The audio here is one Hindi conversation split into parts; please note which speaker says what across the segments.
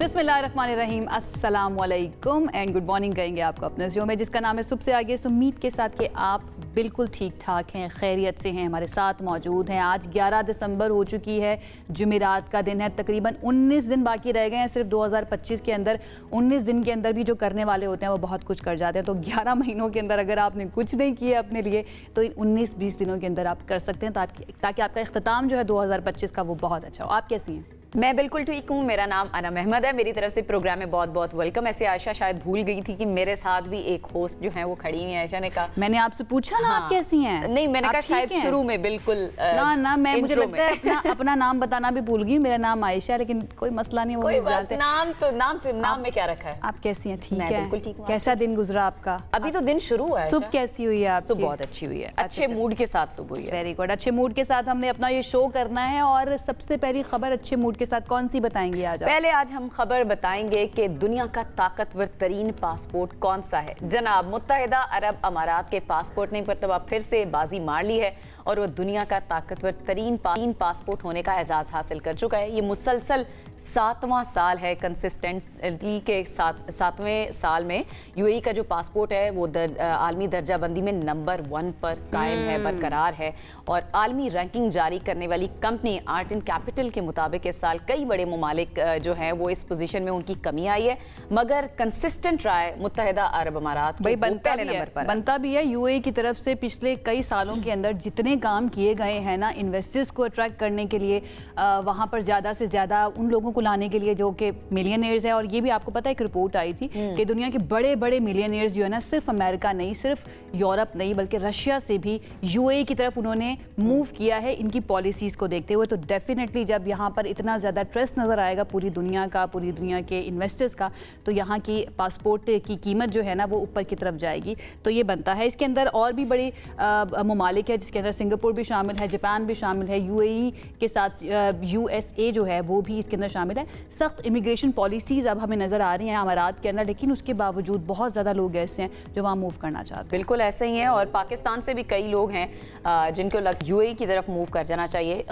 Speaker 1: बिस्मिल्लाहिर्रहमानिर्रहीम, अस्सलाम वालेकुम एंड गुड मॉर्निंग कहेंगे आपको अपने शो में जिसका नाम है सुबह से आगे। उम्मीद के साथ कि आप बिल्कुल ठीक ठाक हैं, खैरियत से हैं, हमारे साथ मौजूद हैं। आज 11 दिसंबर हो चुकी है, जुमेरात का दिन है। तकरीबन 19 दिन बाकी रह गए हैं सिर्फ 2025 के अंदर। 19 दिन के अंदर भी जो करने वाले होते हैं वो बहुत कुछ कर जाते हैं। तो 11 महीनों के अंदर अगर आपने कुछ नहीं किया अपने लिए तो इन 19-20 दिनों के अंदर आप कर सकते हैं ताकि आपका इख्तिताम जो है 2025 का वो बहुत अच्छा हो। आप कैसी हैं?
Speaker 2: मैं बिल्कुल ठीक हूँ। मेरा नाम अनम अहमद है। मेरी तरफ से प्रोग्राम में बहुत बहुत वेलकम। ऐसे आयशा शायद भूल गई थी कि मेरे साथ भी एक होस्ट जो है वो खड़ी हुई है। आयशा ने कहा,
Speaker 1: मैंने आपसे पूछा ना आप कैसी हैं?
Speaker 2: नहीं, मैंने कहा शायद शुरू में बिल्कुल
Speaker 1: ना मैं मुझे लगता है अपना नाम बताना भी भूल गई। मेरा नाम आयशा है, लेकिन कोई मसला नहीं, वो
Speaker 2: नाम में क्या रखा है।
Speaker 1: आप कैसी हैं? ठीक है,
Speaker 2: बिल्कुल ठीक हूँ।
Speaker 1: कैसा दिन गुजरा आपका?
Speaker 2: अभी तो दिन शुरू हुआ है।
Speaker 1: सुबह कैसी हुई है आपकी?
Speaker 2: सुबह बहुत अच्छी हुई है, अच्छे मूड के साथ सुबह हुई है।
Speaker 1: Very good. अच्छे मूड के साथ हमने अपना ये शो करना है और सबसे पहली खबर अच्छे मूड के साथ कौन सी बताएंगे आज?
Speaker 2: पहले आज हम खबर बताएंगे कि दुनिया का ताकतवर तरीन पासपोर्ट कौन सा है। जनाब, मुत्तहिदा अरब अमारात के पासपोर्ट ने मरतबा फिर से बाजी मार ली है और वो दुनिया का ताकतवर तरीन पासपोर्ट होने का एजाज हासिल कर चुका है। ये मुसलसल 7वां साल है कंसिस्टेंटली के 7वें साल में यूएई का जो पासपोर्ट है वो आलमी दर्जाबंदी में नंबर 1 पर कायम है, बरकरार है। और आलमी रैंकिंग जारी करने वाली कंपनी आर्ट एंड कैपिटल के मुताबिक इस साल कई बड़े ममालिक जो हैं वो इस पोजीशन में उनकी कमी आई है, मगर कंसिस्टेंट रहा है मुत्तहिदा अरब अमारात
Speaker 1: बनता भी है। यूएई की तरफ से पिछले कई सालों के अंदर जितने काम किए गए हैं ना इन्वेस्टर्स को अट्रैक्ट करने के लिए, वहाँ पर ज़्यादा से ज़्यादा उन लोगों को लाने के लिए जो कि मिलियनेयर्स है। और ये भी आपको पता है, एक रिपोर्ट आई थी कि दुनिया के बड़े बड़े मिलियनेयर्स जो है ना, सिर्फ अमेरिका नहीं, सिर्फ यूरोप नहीं, बल्कि रशिया से भी यूएई की तरफ उन्होंने मूव किया है इनकी पॉलिसीज़ को देखते हुए। तो डेफिनेटली जब यहाँ पर इतना ज़्यादा ट्रस्ट नज़र आएगा पूरी दुनिया के इन्वेस्टर्स का, तो यहाँ की पासपोर्ट की कीमत जो है ना वो ऊपर की तरफ जाएगी। तो ये बनता है। इसके अंदर और भी बड़ी ममालिक है जिसके अंदर सिंगापुर भी शामिल है, जापान भी शामिल है, यूएई के साथ यूएसए जो है वो भी इसके अंदर शामिल है। सख्त इमिग्रेशन पॉलिसीज़ अब हमें नज़र आ रही हैं अमारात के अंदर, लेकिन उसके बावजूद बहुत ज़्यादा लोग ऐसे हैं जो वहाँ मूव करना चाहते हैं।
Speaker 2: बिल्कुल ऐसे ही हैं। और पाकिस्तान से भी कई लोग हैं जिनको यूएई की तरफ मूव कर जाना चाहिए।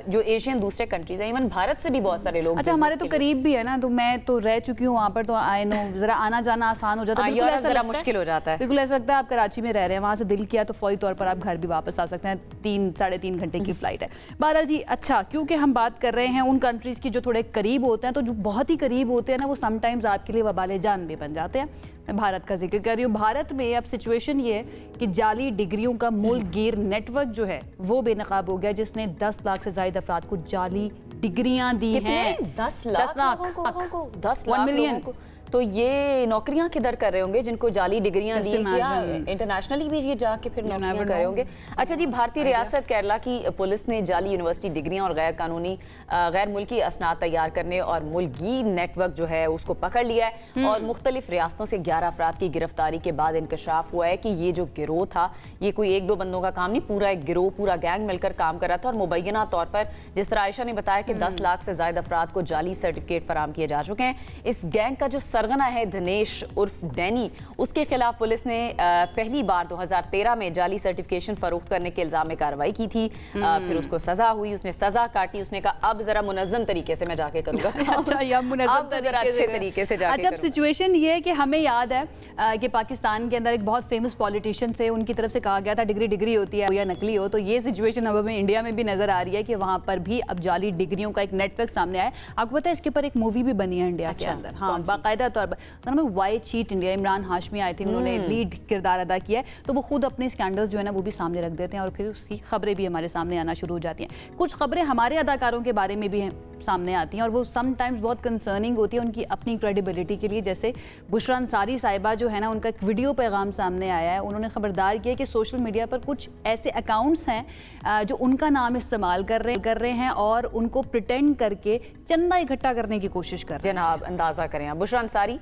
Speaker 2: जो एशियन दूसरे कंट्रीज हैं, इवन भारत से भी बहुत सारे लोग।
Speaker 1: अच्छा, हमारे तो करीब भी है ना, तो मैं तो रह चुकी हूँ वहाँ पर, तो आई नो जरा आना जाना आसान हो जाता है। बिल्कुल ऐसा
Speaker 2: मुश्किल हो जाता है।
Speaker 1: बिल्कुल ऐसा लगता है आप कराची में रह रहे हैं, वहाँ से दिल किया तो फौरी तौर पर आप घर भी वापस आ सकते हैं। 3-3.5 घंटे की फ्लाइट है। बहरहाल जी, अच्छा, क्योंकि हम बात कर रहे हैं उन कंट्रीज़ की जो थोड़े करीब होते हैं, तो जो बहुत ही करीब होते हैं ना वो समटाइम्स आपके लिए वबाले जान भी बन जाते हैं। मैं भारत का जिक्र कर रही हूँ। भारत में अब सिचुएशन ये है कि जाली डिग्रियों का मुल्क गिर नेटवर्क जो है वो बेनकाब हो गया, जिसने 10 लाख से ज़ायद अफराद को जाली डिग्रियां दी हैं।
Speaker 2: 10 लाख 1 मिलियन। तो ये नौकरियां किधर कर रहे होंगे जिनको जाली डिग्रियां दी हैं? इंटरनेशनली भी ये जाके फिर नौकरियां कर रहे होंगे। अच्छा जी, भारतीय रियासत केरला की पुलिस ने जाली यूनिवर्सिटी डिग्रियां और गैर कानूनी गैर मुल्की असनाद तैयार करने और मुल्की नेटवर्क जो है उसको पकड़ लिया है। और मुख्तलिफ रियासतों से 11 अफराद की गिरफ्तारी के बाद इंकशाफ हुआ है कि ये जो गिरोह था ये कोई 1-2 बंदों का काम नहीं, पूरा एक गिरोह, पूरा गैंग मिलकर काम कर रहा था। और मुबैना तौर पर जिस तरह आयशा ने बताया कि 10 लाख से ज्यादा अफराद को जाली सर्टिफिकेट फराम किए जा चुके हैं। इस गैंग का जो सरगना है दिनेश उर्फ डैनी, उसके खिलाफ पुलिस ने पहली बार 2013 में जाली सर्टिफिकेशन फरोख्त करने के इल्जाम में कार्रवाई की थी। फिर उसको सजा हुई, उसने सजा काटी, उसने कहा अब जरा मुनज़्ज़म तरीके से मैं जाके करूंगा।
Speaker 1: अच्छा, या मुनज़्ज़म
Speaker 2: तरीके से जाके।
Speaker 1: अच्छा, सिचुएशन ये है कि हमें याद है कि पाकिस्तान के अंदर एक बहुत फेमस पॉलिटिशियन थे, उनकी तरफ से कहा गया था डिग्री होती है या नकली हो। तो ये सिचुएशन अब हमें इंडिया में भी नजर आ रही है कि वहाँ पर भी अब जाली डिग्रियों का एक नेटवर्क सामने आया। आपको पता है इसके ऊपर एक मूवी भी बनी है इंडिया के अंदर। हाँ, बाकायदा तौर पर why cheat India. Imran Hashmi आई थी, उन्होंने लीड किरदार अदा किया है। तो वो खुद अपने स्कैंडल्स जो है ना वो भी सामने रख देते हैं और फिर उसकी खबरें भी हमारे सामने आना शुरू हो जाती हैं। कुछ खबरें हमारे अदाकारों के बारे में भी हैं सामने आती हैं और वो समटाइम्स बहुत कंसर्निंग होती है उनकी अपनी क्रेडिबिलिटी के लिए। जैसे बुशरा अंसारी साहिबा जो है ना, उनका एक वीडियो पैगाम सामने आया है। उन्होंने खबरदार किया कि सोशल मीडिया पर कुछ ऐसे अकाउंट्स हैं जो उनका नाम इस्तेमाल कर रहे हैं और उनको प्रिटेंड करके चंदा इकट्ठा करने की कोशिश कर रहे हैं।
Speaker 2: जनाब, अंदाजा करें, बुशरा अंसारी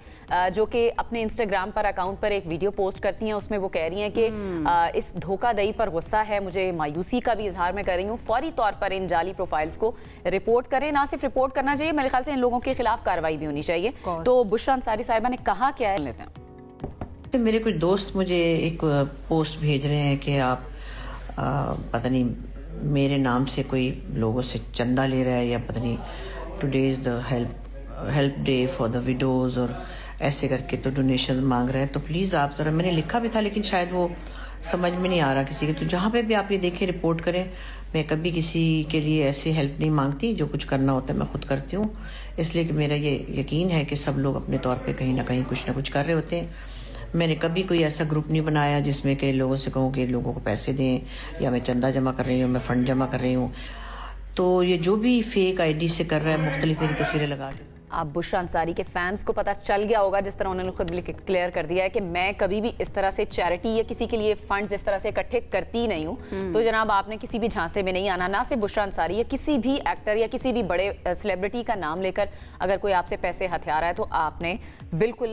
Speaker 2: जो कि अपने इंस्टाग्राम पर अकाउंट पर एक वीडियो पोस्ट करती हैं, उसमें वो कह रही हैं कि इस धोखाधड़ी पर गुस्सा है, मुझे मायूसी का भी इजहार मैं कर रही हूँ, फौरी तौर पर इन जाली प्रोफाइल्स को रिपोर्ट करें। ना सिर्फ रिपोर्ट करना चाहिए, मेरे ख्याल से इन लोगों के खिलाफ कार्रवाई भी होनी चाहिए। तो बुशरा अंसारी साहिबा ने कहा क्या है, लेते हैं।
Speaker 3: तो मेरे कुछ दोस्त मुझे एक पोस्ट भेज रहे हैं कि आप पता नहीं मेरे नाम से कोई लोगों से चंदा ले रहा है या पता नहीं today is the help help day for the widows और ऐसे करके तो डोनेशन मांग रहे हैं। तो प्लीज़ आप ज़रा, मैंने लिखा भी था लेकिन शायद वो समझ में नहीं आ रहा किसी के, तो जहाँ पे भी आप ये देखें रिपोर्ट करें। मैं कभी किसी के लिए ऐसी हेल्प नहीं मांगती, जो कुछ करना होता है मैं खुद करती हूँ, इसलिए कि मेरा ये यकीन है कि सब लोग अपने तौर पे कहीं ना कहीं कुछ ना कुछ कर रहे होते हैं। मैंने कभी कोई ऐसा ग्रुप नहीं बनाया जिसमें के लोगों से कहूँ कि लोगों को पैसे दें, या मैं चंदा जमा कर रही हूँ, मैं फंड जमा कर रही हूँ। तो ये जो भी फेक आईडी से कर रहा है, मुख्तलिफ मेरी तस्वीरें लगा के।
Speaker 2: आप बुशरा अंसारी के फैंस को पता चल गया होगा, जिस तरह उन्होंने खुद क्लियर कर दिया है कि मैं कभी भी इस तरह से चैरिटी या किसी के लिए फंड्स इस तरह से इकट्ठे करती नहीं हूँ। तो जनाब आपने किसी भी झांसे में नहीं आना, ना सिर्फ बुशरा अंसारी या किसी भी एक्टर या किसी भी बड़े सेलिब्रिटी का नाम लेकर अगर कोई आपसे पैसे हथिया रहा है तो आपने बिल्कुल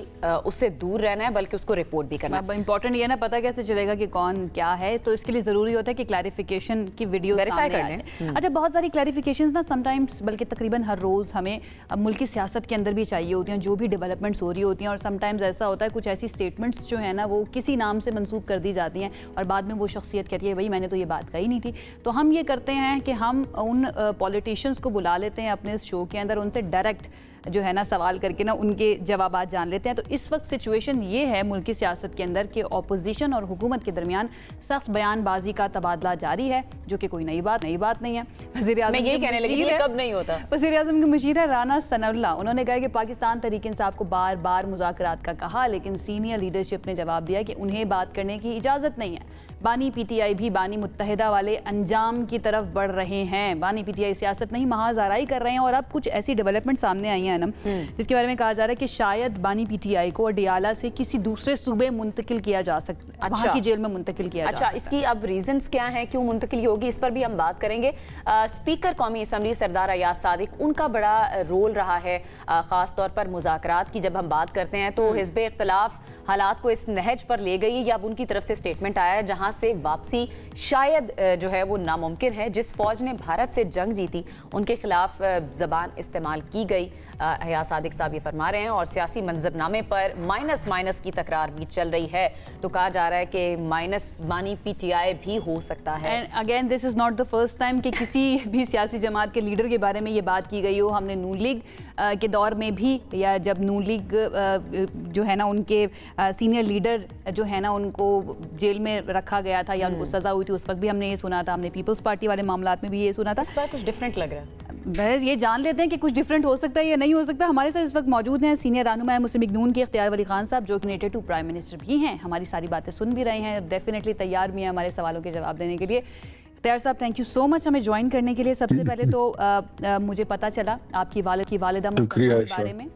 Speaker 2: उससे दूर रहना है, बल्कि उसको रिपोर्ट भी करना है।
Speaker 1: इंपॉर्टेंट ये ना पता कैसे चलेगा कि कौन क्या है, तो इसके लिए जरूरी होता है कि क्लैरिफिकेशन की वीडियो
Speaker 2: वेरीफाई कर लें।
Speaker 1: अच्छा, बहुत सारी क्लैरिफिकेशंस ना समटाइम्स, बल्कि तकरीबन हर रोज हमें मुल्क की सियासत के अंदर भी चाहिए होती हैं, जो भी डेवलपमेंट्स हो रही होती हैं। और समटाइम्स ऐसा होता है कुछ ऐसी स्टेटमेंट्स जो है ना वो किसी नाम से मंसूब कर दी जाती हैं और बाद में वो शख्सियत कहती है भाई मैंने तो ये बात कही नहीं थी। तो हम ये करते हैं कि हम उन पॉलिटिशियंस को बुला लेते हैं अपने इस शो के अंदर, उनसे डायरेक्ट जो है ना सवाल करके ना उनके जवाबात जान लेते हैं। तो इस वक्त सिचुएशन ये है मुल्क की सियासत के अंदर कि अपोजिशन और हुकूमत के दरमियान सख्त बयानबाजी का तबादला जारी है, जो कि कोई नई बात नहीं है।
Speaker 2: मैं यही कहने लगी कि कब नहीं होता।
Speaker 1: वज़ीर आज़म के मुशीर है राना सनाउल्लाह, उन्होंने कहा कि पाकिस्तान तहरीक इंसाफ को बार बार मुज़ाकरात का कहा, लेकिन सीनियर लीडरशिप ने जवाब दिया कि उन्हें बात करने की इजाज़त नहीं है। बानी पीटीआई भी बानी मुत्तहिदा वाले अंजाम की तरफ बढ़ रहे हैं। बानी पीटीआई सियासत नहीं महाज आराई कर रहे हैं। और अब कुछ ऐसी डेवलपमेंट सामने आई हैं ना, जिसके बारे में कहा जा रहा है कि शायद बानी पीटीआई को अडियाला से किसी दूसरे सूबे मुंतकिल किया जा सकता है, वहाँ की जेल में मुंतकिल किया जा सकता है।
Speaker 2: इसकी अब रीजंस क्या हैं, क्यों मुंतकिल होगी, इस पर भी हम बात करेंगे। स्पीकर कौमी असम्बली सरदार अयाज सादिक, उनका बड़ा रोल रहा है खास तौर पर मुज़ाकरात की। जब हम बात करते हैं तो हिज़्ब इख्तिलाफ हालात को इस नहज पर ले गई, या अब उनकी तरफ से स्टेटमेंट आया है जहां से वापसी शायद जो है वो नामुमकिन है। जिस फौज ने भारत से जंग जीती उनके खिलाफ जबान इस्तेमाल की गई, अयाज सादिक साहब ये फरमा रहे हैं। और सियासी मंजरनामे पर माइनस की तकरार भी चल रही है, तो कहा जा रहा है कि माइनस बानी पीटीआई भी हो सकता है।
Speaker 1: And again this is not the first time कि किसी भी सियासी जमात के लीडर के बारे में ये बात की गई हो। हमने नून लीग के दौर में भी, या जब नून लीग जो है ना उनके सीनियर लीडर जो है ना उनको जेल में रखा गया था या उनको सज़ा हुई थी, उस वक्त भी हमने ये सुना था। हमने पीपल्स पार्टी वाले मामलात में भी ये सुना था।
Speaker 2: इस बार कुछ डिफरेंट लग रहा है।
Speaker 1: बस ये जान लेते हैं कि कुछ डिफरेंट हो सकता है या नहीं हो सकता। हमारे साथ इस वक्त मौजूद हैं सीनियर रहनुमा मुस्लिम लीग नून के इख्तियार वली खान साहब, जो कि नेटेड टू प्राइम मिनिस्टर भी हैं। हमारी सारी बातें सुन भी रहे हैं, डेफिनेटली तैयार भी हैं हमारे सवालों के जवाब देने के लिए। इख्तियार साहब, थैंक यू सो मच हमें ज्वाइन करने के लिए। सबसे पहले तो मुझे पता चला आपकी वालिदा के बारे में,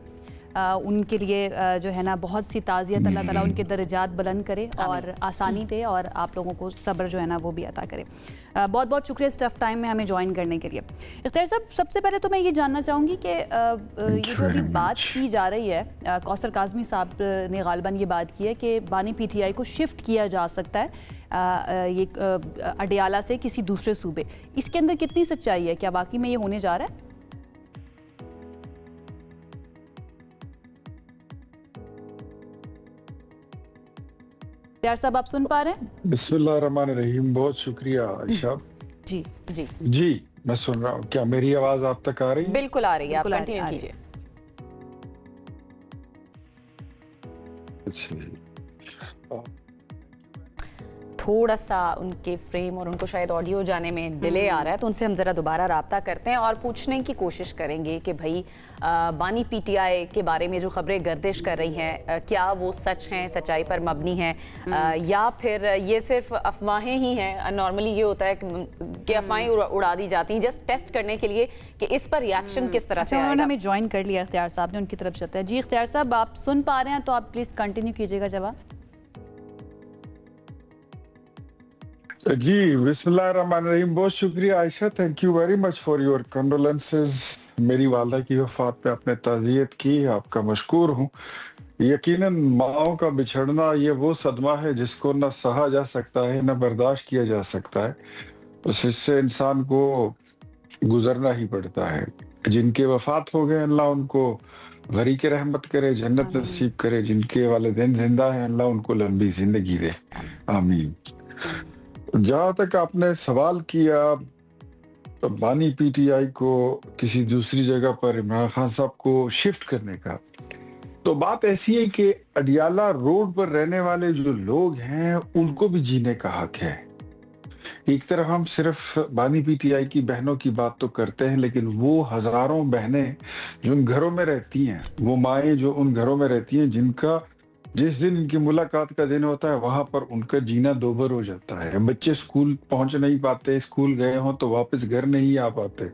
Speaker 1: उनके लिए जो है ना बहुत सी ताज़ियत, अल्लाह ताला उनके दर्जात बुलंद करे और आसानी दे और आप लोगों को सब्र जो है ना वो भी अता करे। बहुत बहुत शुक्रिया इस टफ टाइम में हमें ज्वाइन करने के लिए। इख्तियार साहब, सबसे पहले तो मैं ये जानना चाहूँगी कि ये जो अभी बात की जा रही है, कौसर काज़मी साहब ने गालिबन ये बात की है कि बानी पीटीआई को शिफ्ट किया जा सकता है ये अडियाला से किसी दूसरे सूबे, इसके अंदर कितनी सच्चाई है? क्या वाकई में ये होने जा रहा है? यार साहब, आप सुन पा रहे हैं?
Speaker 4: बिस्मिल्लाहिर्रहमानिर्रहीम। बहुत शुक्रिया आयशा
Speaker 1: जी जी
Speaker 4: जी, मैं सुन रहा हूँ। क्या मेरी आवाज आप तक आ रही है?
Speaker 2: बिल्कुल आ रही है, आप कंटिन्यू कीजिए। थोड़ा सा उनके फ्रेम और उनको शायद ऑडियो जाने में डिले आ रहा है, तो उनसे हम ज़रा दोबारा रब्ता करते हैं और पूछने की कोशिश करेंगे कि भाई बानी पीटीआई के बारे में जो खबरें गर्दिश कर रही हैं, क्या वो सच हैं, सच्चाई पर मबनी हैं, या फिर ये सिर्फ अफवाहें ही हैं। नॉर्मली ये होता है कि अफवाहें उड़ा दी जाती हैं जस्ट टेस्ट करने के लिए कि इस पर रिएक्शन किस तरह से आएगा।
Speaker 1: उन्होंने हमें ज्वाइन कर लिया, इख्तियार साहब ने, उनकी तरफ चलता है। जी इख्तियार साहब, आप सुन पा रहे हैं तो आप प्लीज़ कंटिन्यू कीजिएगा जवाब।
Speaker 4: जी, बिस्मिल्लाहिर्रहमानिर्रहीम। बहुत शुक्रिया Ayesha, thank you very much for your condolences. मेरी वालदा की वफात पे आपने ताज़ियत की, आपका मशकूर हूँ। यकीनन माओ का बिछड़ना ये वो सदमा है जिसको न सहा जा सकता है न बर्दाश्त किया जा सकता है, बस इससे इंसान को गुजरना ही पड़ता है। जिनके वफात हो गए अल्लाह उनको गरी के रहमत करे, जन्नत नसीब करे। जिनके वालिदैन जिंदा है अल्लाह उनको लंबी जिंदगी दे, आमीन। जहां तक आपने सवाल किया बानी पीटीआई को किसी दूसरी जगह पर इमरान खान साहब को शिफ्ट करने का, तो बात ऐसी है कि अडियाला रोड पर रहने वाले जो लोग हैं उनको भी जीने का हक है। एक तरफ हम सिर्फ बानी पीटीआई की बहनों की बात तो करते हैं, लेकिन वो हजारों बहनें जो उन घरों में रहती हैं, वो माएँ जो उन घरों में रहती हैं, जिनका जिस दिन इनकी मुलाकात का दिन होता है वहां पर उनका जीना दोबर हो जाता है। बच्चे स्कूल पहुंच नहीं पाते, स्कूल गए हों तो वापस घर नहीं आ पाते,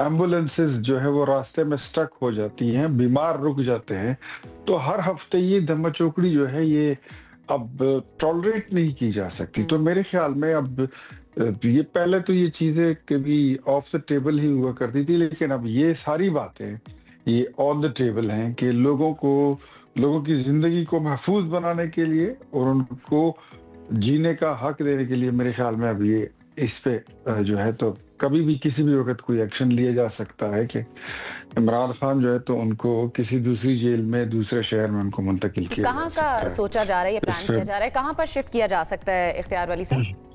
Speaker 4: एम्बुलेंसेस जो है वो रास्ते में स्टक हो जाती हैं, बीमार रुक जाते हैं। तो हर हफ्ते ये धम्माचौकड़ी जो है ये अब टॉलरेट नहीं की जा सकती। तो मेरे ख्याल में अब ये पहले तो ये चीजें कभी ऑफ द टेबल ही हुआ करती थी, लेकिन अब ये सारी बातें ये ऑन द टेबल हैं कि लोगों की जिंदगी को महफूज बनाने के लिए और उनको जीने का हक देने के लिए मेरे ख्याल में अब ये इस पे जो है तो कभी भी किसी भी वक्त कोई एक्शन लिया जा सकता है कि इमरान खान जो है तो उनको किसी दूसरी जेल में, दूसरे शहर में उनको मुंतकिल किया
Speaker 2: कहाँ का सोचा जा रहा है, ये प्लान किया जा रहा है, कहाँ पर शिफ्ट किया जा सकता है इख्तियार वाली साहब?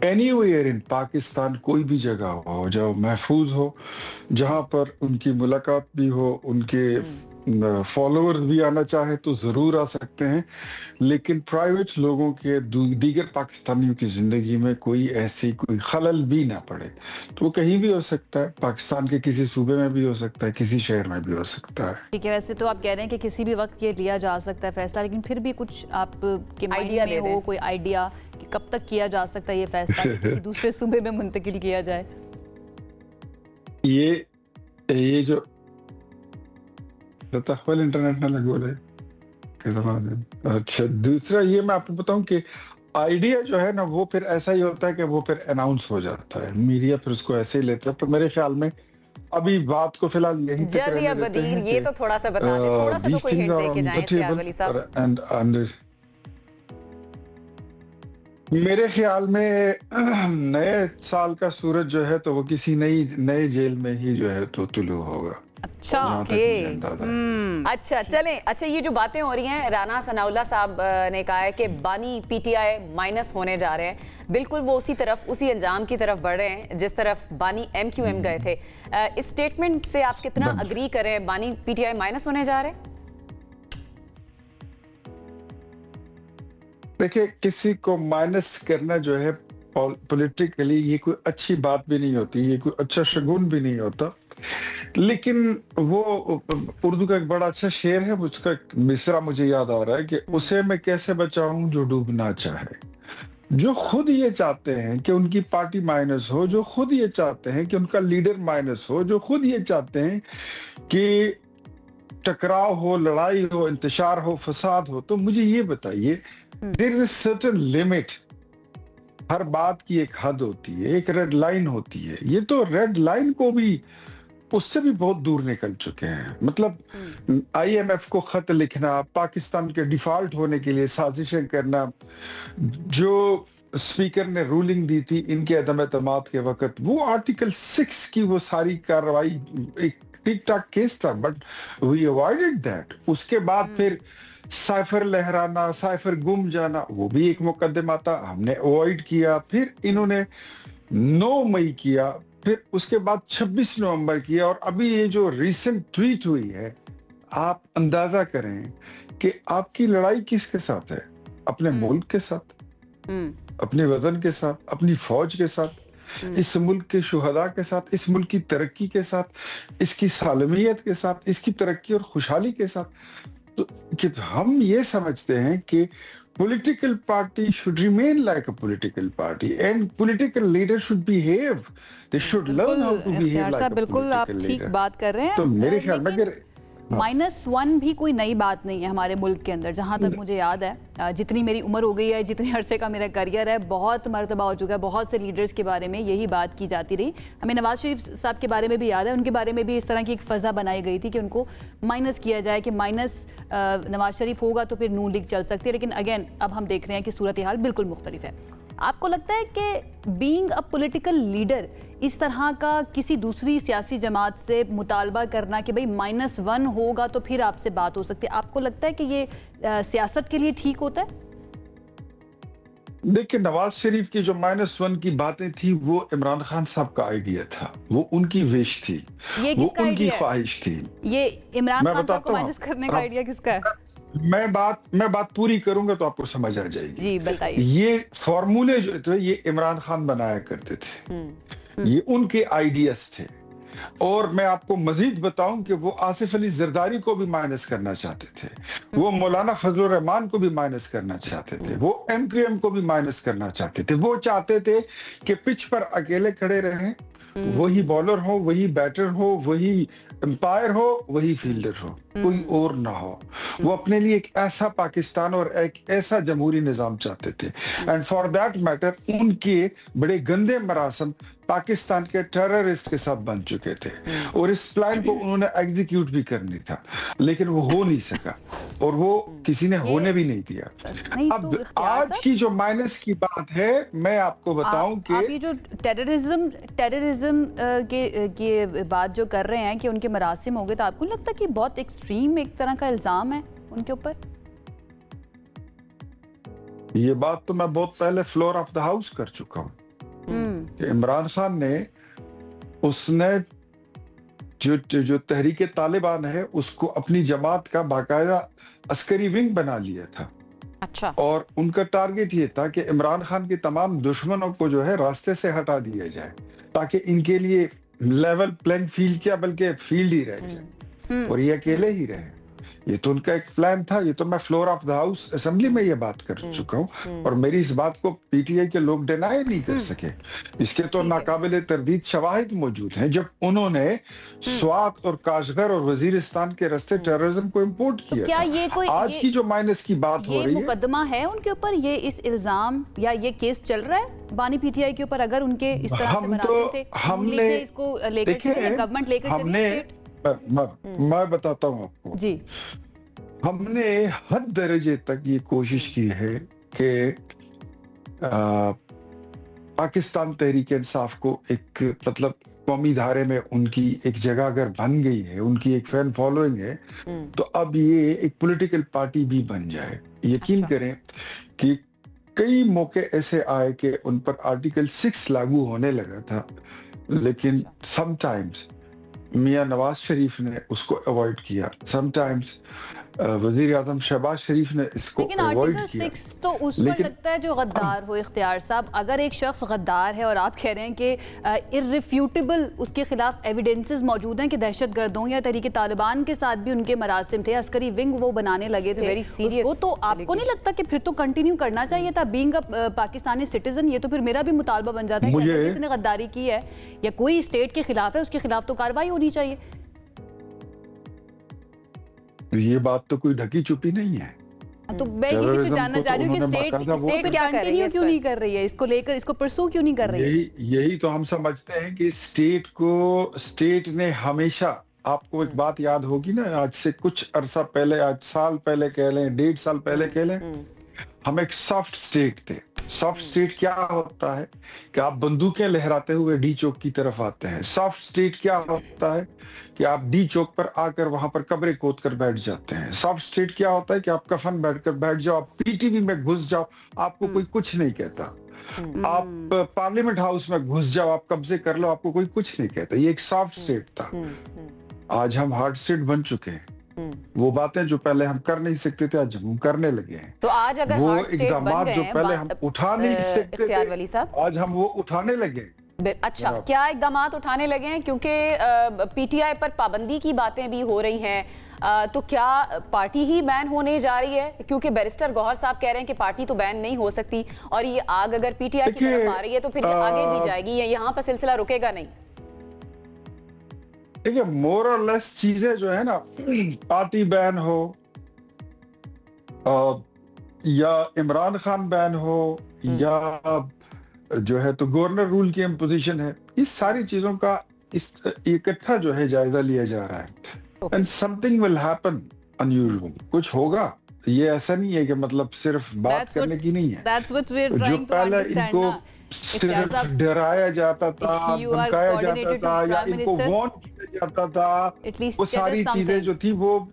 Speaker 4: एनीवेयर इन पाकिस्तान, कोई भी जगह हो जहाँ महफूज हो, जहां पर उनकी मुलाकात भी हो, उनके फॉलोअर्स भी आना चाहे तो जरूर आ सकते हैं, लेकिन प्राइवेट लोगों के दीगर पाकिस्तानियों की जिंदगी में कोई ऐसी कोई खलल भी ना पड़े। तो वो कहीं भी हो सकता है, पाकिस्तान के किसी सूबे में भी हो सकता है, किसी शहर में भी हो सकता है।
Speaker 1: ठीक है, वैसे तो आप कह रहे हैं कि किसी भी वक्त ये लिया जा सकता है फैसला, लेकिन फिर भी कुछ आपके आइडिया में हो, कोई आइडिया कि कब तक किया जा सकता है ये फैसला किसी दूसरे सूबे में मुंतकिल किया जाए?
Speaker 4: ये जो इंटरनेट ना लगो रहे, अच्छा दूसरा ये मैं आपको बताऊं कि आइडिया जो है ना वो फिर ऐसा ही होता है कि वो फिर अनाउंस हो जाता है, मीडिया फिर उसको ऐसे ही लेता है। तो मेरे ख्याल में अभी बात को फिलहाल यहीं तक रहने देते हैं।
Speaker 2: ये तो थोड़ा सा बता दें, थोड़ा सा तो कोई हिंट दे के जाएं इख्तियार वली साहब।
Speaker 4: मेरे ख्याल में नए साल का सूरज जो है तो वो किसी नए जेल में ही जो है तो तुलू होगा।
Speaker 2: अच्छा, अच्छा चलें। अच्छा, ये जो बातें हो रही हैं, राना सनाउल्लाह साहब ने कहा है कि बानी पीटीआई माइनस होने जा रहे हैं, बिल्कुल वो उसी अंजाम की तरफ बढ़ रहे हैं जिस तरफ बानी एमक्यूएम गए थे। इस स्टेटमेंट से आप कितना अग्री करें, बानी पीटीआई माइनस होने जा रहे हैं?
Speaker 4: देखिए, किसी को माइनस करना जो है पॉलिटिकली ये कोई अच्छी बात भी नहीं होती, ये कोई अच्छा शगुन भी नहीं होता। लेकिन वो उर्दू का एक बड़ा अच्छा शेर है, उसका मिसरा मुझे याद आ रहा है कि उसे मैं कैसे बचाऊं जो डूबना चाहे। जो खुद ये चाहते हैं कि उनकी पार्टी माइनस हो, जो खुद ये चाहते हैं कि उनका लीडर माइनस हो, जो खुद ये चाहते हैं कि टकराव हो, लड़ाई हो, इंतशार हो, फसाद हो, तो मुझे ये बताइए, there is a certain limit. हर बात की एक हद होती है, एक रेड लाइन होती है। ये तो रेड लाइन को भी उससे भी बहुत दूर निकल चुके हैं। मतलब आईएमएफ को खत लिखना, पाकिस्तान के डिफॉल्ट होने के लिए साजिशें करना, जो स्पीकर ने रूलिंग दी थी इनके अदम एतमाद के वक्त, वो आर्टिकल 6 की वो सारी कार्रवाई एक ठीक ठाक केस था, बट वी अवॉइडेड दैट। उसके बाद फिर साइफर लहराना, साइफर गुम जाना, वो भी एक मुकदमा था, हमने अवॉइड किया। फिर इन्होंने 9 मई किया, फिर उसके बाद 26 नवंबर किया, और अभी ये जो रिसेंट ट्वीट हुई है, आप अंदाजा करें कि आपकी लड़ाई किसके साथ है? अपने मुल्क के साथ, अपने वतन के साथ, अपनी फौज के साथ, इस मुल्क के शुहदा के साथ, इस मुल्क की तरक्की के साथ, इसकी सालमियत के साथ, इसकी तरक्की और खुशहाली के साथ। तो कि हम ये समझते हैं कि political party should remain like a political party and political leaders should behave, they should learn how to behave like a
Speaker 1: बिल्कुल आप ठीक बात कर रहे हैं।
Speaker 4: तो मेरे ख्याल में अगर
Speaker 1: -1 भी कोई नई बात नहीं है हमारे मुल्क के अंदर, जहाँ तक मुझे याद है। जितनी मेरी उम्र हो गई है, जितने अरसे का मेरा करियर है, बहुत मरतबा हो चुका है, बहुत से लीडर्स के बारे में यही बात की जाती रही। हमें नवाज शरीफ साहब के बारे में भी याद है, उनके बारे में भी इस तरह की एक फ़ज़ा बनाई गई थी कि उनको माइनस किया जाए, कि माइनस नवाज शरीफ होगा तो फिर नून लीग चल सकती है। लेकिन अगेन अब हम देख रहे हैं कि सूरत हाल बिल्कुल मुख्तलिफ है। आपको लगता है कि बीइंग अ पॉलिटिकल लीडर इस तरह का किसी दूसरी सियासी जमात से मुतालबा करना कि भाई -1 होगा तो फिर आपसे बात हो सकती है, आपको लगता है कि ये सियासत के लिए ठीक होता है?
Speaker 4: देखिए, नवाज शरीफ की जो -1 की बातें थी वो इमरान खान साहब का आइडिया था, वो उनकी विश थी, वो उनकी ख्वाहिश थी।
Speaker 1: ये इमरान खान साहब को माइनस करने का आइडिया किसका है?
Speaker 4: मैं बात पूरी करूंगा तो आपको समझ आ जाएगी।
Speaker 1: जी बताइए।
Speaker 4: ये फॉर्मूले जो थे ये इमरान खान बनाया करते थे, ये उनके आइडियाज थे। और मैं आपको मजीद बताऊं कि वो आसिफ अली जरदारी को भी माइनस करना चाहते थे, वो मौलाना फजलुर रहमान को भी माइनस करना चाहते थे, वो MQM को भी माइनस करना चाहते थे। वो चाहते थे कि पिच पर अकेले खड़े रहें, वही बॉलर हो, वही बैटर हो, वही अंपायर हो, वही फील्डर हो, कोई और ना हो। वो अपने लिए एक ऐसा पाकिस्तान और एक ऐसा जमहूरी निजाम चाहते थे। एंड फॉर दैट मैटर उनके बड़े गंदे मरासम पाकिस्तान के टेररिस्ट के साथ बन चुके थे और इस प्लान को उन्होंने एग्जीक्यूट भी करनी था, लेकिन वो हो नहीं सका और वो किसी ने होने भी नहीं दिया। अब आज की जो माइनस की बात है, मैं आपको बताऊं कि
Speaker 1: आप ये जो टेररिज्म के बात जो कर रहे हैं कि उनके मरासिम हो गए, तो आपको लगता है कि बहुत एक्सट्रीम एक तरह का इल्जाम है उनके ऊपर?
Speaker 4: ये बात तो मैं बहुत पहले फ्लोर ऑफ द हाउस कर चुका हूँ। इमरान खान ने उसने जो तहरीके तालिबान है उसको अपनी जमात का बाकायदा अस्करी विंग बना लिया था।
Speaker 2: अच्छा।
Speaker 4: और उनका टारगेट ये था कि इमरान खान के तमाम दुश्मनों को जो है रास्ते से हटा दिया जाए ताकि इनके लिए लेवल प्लेइंग फील्ड क्या बल्कि फील्ड ही रह जाए और ये अकेले ही रहे। ये तो उनका एक प्लान था। ये तो मैं floor of the house assembly में ये बात कर चुका हूँ और मेरी इस बात को PTI के लोग डिनाई नहीं कर सके। इसके तो नाकाबिले तरदीद शवाहिद मौजूद हैं जब उन्होंने स्वात और काशगर और वजीरिस्तान के रास्ते टेररिज्म को इम्पोर्ट किया।
Speaker 1: तो क्या ये कोई
Speaker 4: आज की जो माइनस की बात हो रही है,
Speaker 1: मुकदमा है उनके ऊपर, ये इस इल्जाम या ये केस चल रहा है बानी PTI के ऊपर? अगर उनके इस तरह से बनाते थे, हमने इसको लेकर गवर्नमेंट लेकर
Speaker 4: मैं बताता हूँ आपको जी। हमने हद दर्जे तक ये कोशिश की है कि पाकिस्तान तहरीक इंसाफ को एक मतलब कौमी धारे में उनकी एक जगह अगर बन गई है, उनकी एक फैन फॉलोइंग है, तो अब ये एक पॉलिटिकल पार्टी भी बन जाए। यकीन करें कि कई मौके ऐसे आए कि उन पर आर्टिकल 6 लागू होने लगा था, लेकिन समटाइम्स मियां नवाज शरीफ ने उसको अवॉइड किया, समटाइम्स वजीर आजम शहबाज शरीफ ने इसको अवॉइड किया।
Speaker 1: लेकिन 6 तो उस पर लगता है जो गद्दार हो। इख्तियार साहब, अगर एक शख्स गद्दार है और आप कह रहे हैं कि इर्रिफ्यूटेबल उसके खिलाफ एविडेंसेस मौजूद हैं कि दहशतगर्दों या तहरीके तालिबान के साथ भी उनके मरासिम थे, अस्करी विंग वो बनाने लगे थे उसको, तो आपको नहीं लगता कि फिर तो कंटिन्यू करना चाहिए था बीइंग अ पाकिस्तानी सिटीजन? ये तो फिर मेरा भी मुतालबा बन जाता है कि अगर किसी ने गद्दारी की है या कोई स्टेट के खिलाफ है, उसके खिलाफ तो कार्रवाई होनी चाहिए।
Speaker 4: ये बात तो कोई ढकी चुपी नहीं है।
Speaker 1: तो मैं ये जानना चाह रही हूँ कि स्टेट क्या कंटिन्यू क्यों नहीं कर रही है इसको लेकर, इसको परसू क्यों नहीं कर रही है?
Speaker 4: यही तो हम समझते हैं कि स्टेट ने हमेशा, आपको एक बात याद होगी ना, आज से कुछ अरसा पहले, आज साल पहले कह लें, 1.5 साल पहले कह लें, हम एक सॉफ्ट स्टेट थे। सॉफ्ट स्टेट क्या होता है कि आप बंदूकें लहराते हुए डी चौक की तरफ आते हैं। सॉफ्ट स्टेट क्या होता है कि आप डी चौक पर आकर वहां पर कब्रें खोद कर बैठ जाते हैं। सॉफ्ट स्टेट क्या होता है कि आप कफन बैठ जाओ, आप PTV में घुस जाओ, आपको कोई कुछ नहीं कहता। आप पार्लियामेंट हाउस में घुस जाओ, आप कब्जे कर लो, आपको कोई कुछ नहीं कहता। ये एक सॉफ्ट स्टेट था। आज हम हार्ड स्टेट बन चुके हैं। वो बातें जो पहले हम कर नहीं सकते थे, आज हम करने लगे हैं।
Speaker 2: तो आज अगर
Speaker 4: वो इक़दामात जो पहले हम उठा नहीं सकते थे, आज हम वो उठाने लगे।
Speaker 2: अच्छा, क्या इक़दामात उठाने लगे हैं? क्योंकि PTI पर पाबंदी की बातें भी हो रही हैं, तो क्या पार्टी ही बैन होने जा रही है? क्योंकि बैरिस्टर गौहर साहब कह रहे हैं कि पार्टी तो बैन नहीं हो सकती, और ये आग अगर PTI की तरफ आ रही है तो फिर आगे भी जाएगी, यहाँ पर सिलसिला रुकेगा नहीं।
Speaker 4: देखिए, मोर और लेस चीजें जो है ना, पार्टी बैन हो या इमरान खान बैन हो या जो है तो गवर्नर रूल की इम्पोजिशन है, इस सारी चीजों का इकट्ठा जो है जायजा लिया जा रहा है। And something will happen unusual, कुछ होगा। ये ऐसा नहीं है कि मतलब सिर्फ बात करने की नहीं है। जो पहले इनको सिर्फ डराया जाता था, धमकाया जाता था या इनको वार्न किया जाता था, वो सारी चीजें जो थी वो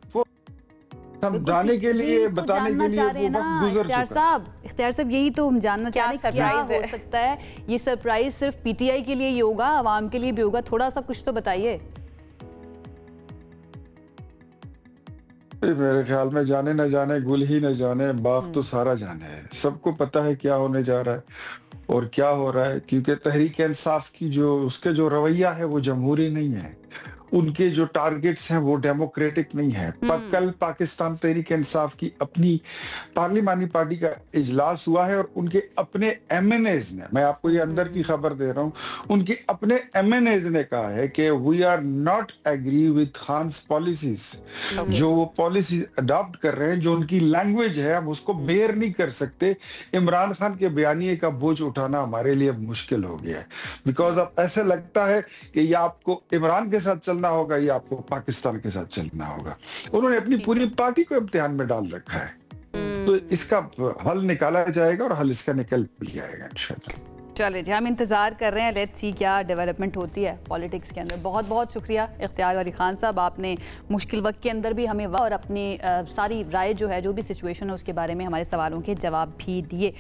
Speaker 4: समझाने के लिए, बताने के लिए वो वक्त गुजर चुका।
Speaker 1: इख्तियार साहब, यही तो हम जानना चाह रहे हैं, क्या हो सकता है ये सरप्राइज सिर्फ पीटीआई के लिए ही होगा, आवाम के लिए भी होगा? थोड़ा सा कुछ तो बताइए।
Speaker 4: मेरे ख्याल में जाने न जाने गुल ही न जाने, बाग तो सारा जाने है। सबको पता है क्या होने जा रहा है और क्या हो रहा है, क्योंकि तहरीक इंसाफ की उसके जो रवैया है वो जमहूरी नहीं है, उनके जो टारगेट्स हैं वो डेमोक्रेटिक नहीं है। पर कल पाकिस्तान तहरीक इंसाफ की अपनी पार्लिमानी पार्टी का इजलास हुआ है और उनके अपने एमएनएज ने, मैं आपको ये अंदर की खबर दे रहा हूँ, उनके अपने एमएनएज ने कहा है कि we are not agree with Khan's policies. जो वो पॉलिसी अडॉप्ट कर रहे हैं, जो उनकी लैंग्वेज है, हम उसको बेयर नहीं कर सकते। इमरान खान के बयानिए का बोझ उठाना हमारे लिए मुश्किल हो गया है, बिकॉज अब ऐसे लगता है कि या आपको इमरान के साथ चलना होगा या आपको पाकिस्तान के साथ चलना होगा। उन्होंने अपनी पूरी पार्टी को इम्तिहान में डाल रखा है। तो इसका हल निकाला जाएगा और हल इसका निकल भी आएगा इंशाल्लाह।
Speaker 1: चले जी, हम इंतज़ार कर रहे हैं, लेट्स सी क्या डेवलपमेंट होती है पॉलिटिक्स के अंदर। बहुत बहुत शुक्रिया इख्तियार अली खान साहब, आपने मुश्किल वक्त के अंदर भी हमें और अपनी सारी राय जो है, जो भी सिचुएशन है उसके बारे में हमारे सवालों के जवाब भी दिए।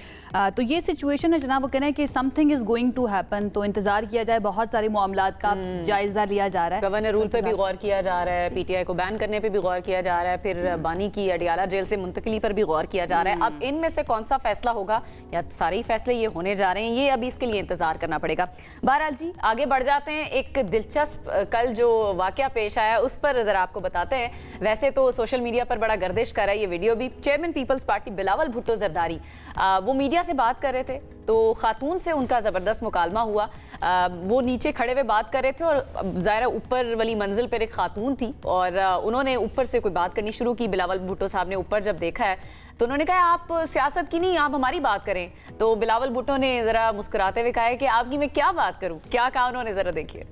Speaker 1: तो ये सिचुएशन है जनाब, वो कहना है कि something is going to happen, तो इंतज़ार किया जाए। बहुत सारे मामलात का जायज़ा लिया जा रहा है,
Speaker 2: गवर्नर रूल पे भी गौर किया जा रहा है, पीटीआई को बैन करने पे भी गौर किया जा रहा है, फिर बानी की अडियाला जेल से मुंतकली पर भी गौर किया जा रहा है। अब इनमें से कौन सा फैसला होगा या सारे ही फैसले ये होने जा रहे हैं, ये अभी इसके लिए इंतजार करना पड़ेगा। बहरहाल जी, आगे बढ़ जाते हैं। एक दिलचस्प कल जो वाकया पेश आया उस पर जरा आपको बताते हैं। वैसे तो सोशल मीडिया पर बड़ा गर्दिश कर रहा है ये वीडियो भी। Chairman peoples party Bilawal Bhutto Zardari वो मीडिया से बात कर रहे थे, तो खातून से उनका ज़बरदस्त मुकालमा हुआ। वो नीचे खड़े हुए बात कर रहे थे और ज़ाहिर ऊपर वाली मंजिल पर एक खातून थी और उन्होंने ऊपर से कोई बात करनी शुरू की। बिलावल भुट्टो साहब ने ऊपर जब देखा है तो उन्होंने कहा आप सियासत की नहीं, आप हमारी बात करें। तो बिलावल भुट्टो ने जरा मुस्कुराते हुए कहा कि आपकी मैं क्या बात करूं। क्या कहा उन्होंने, जरा देखिए।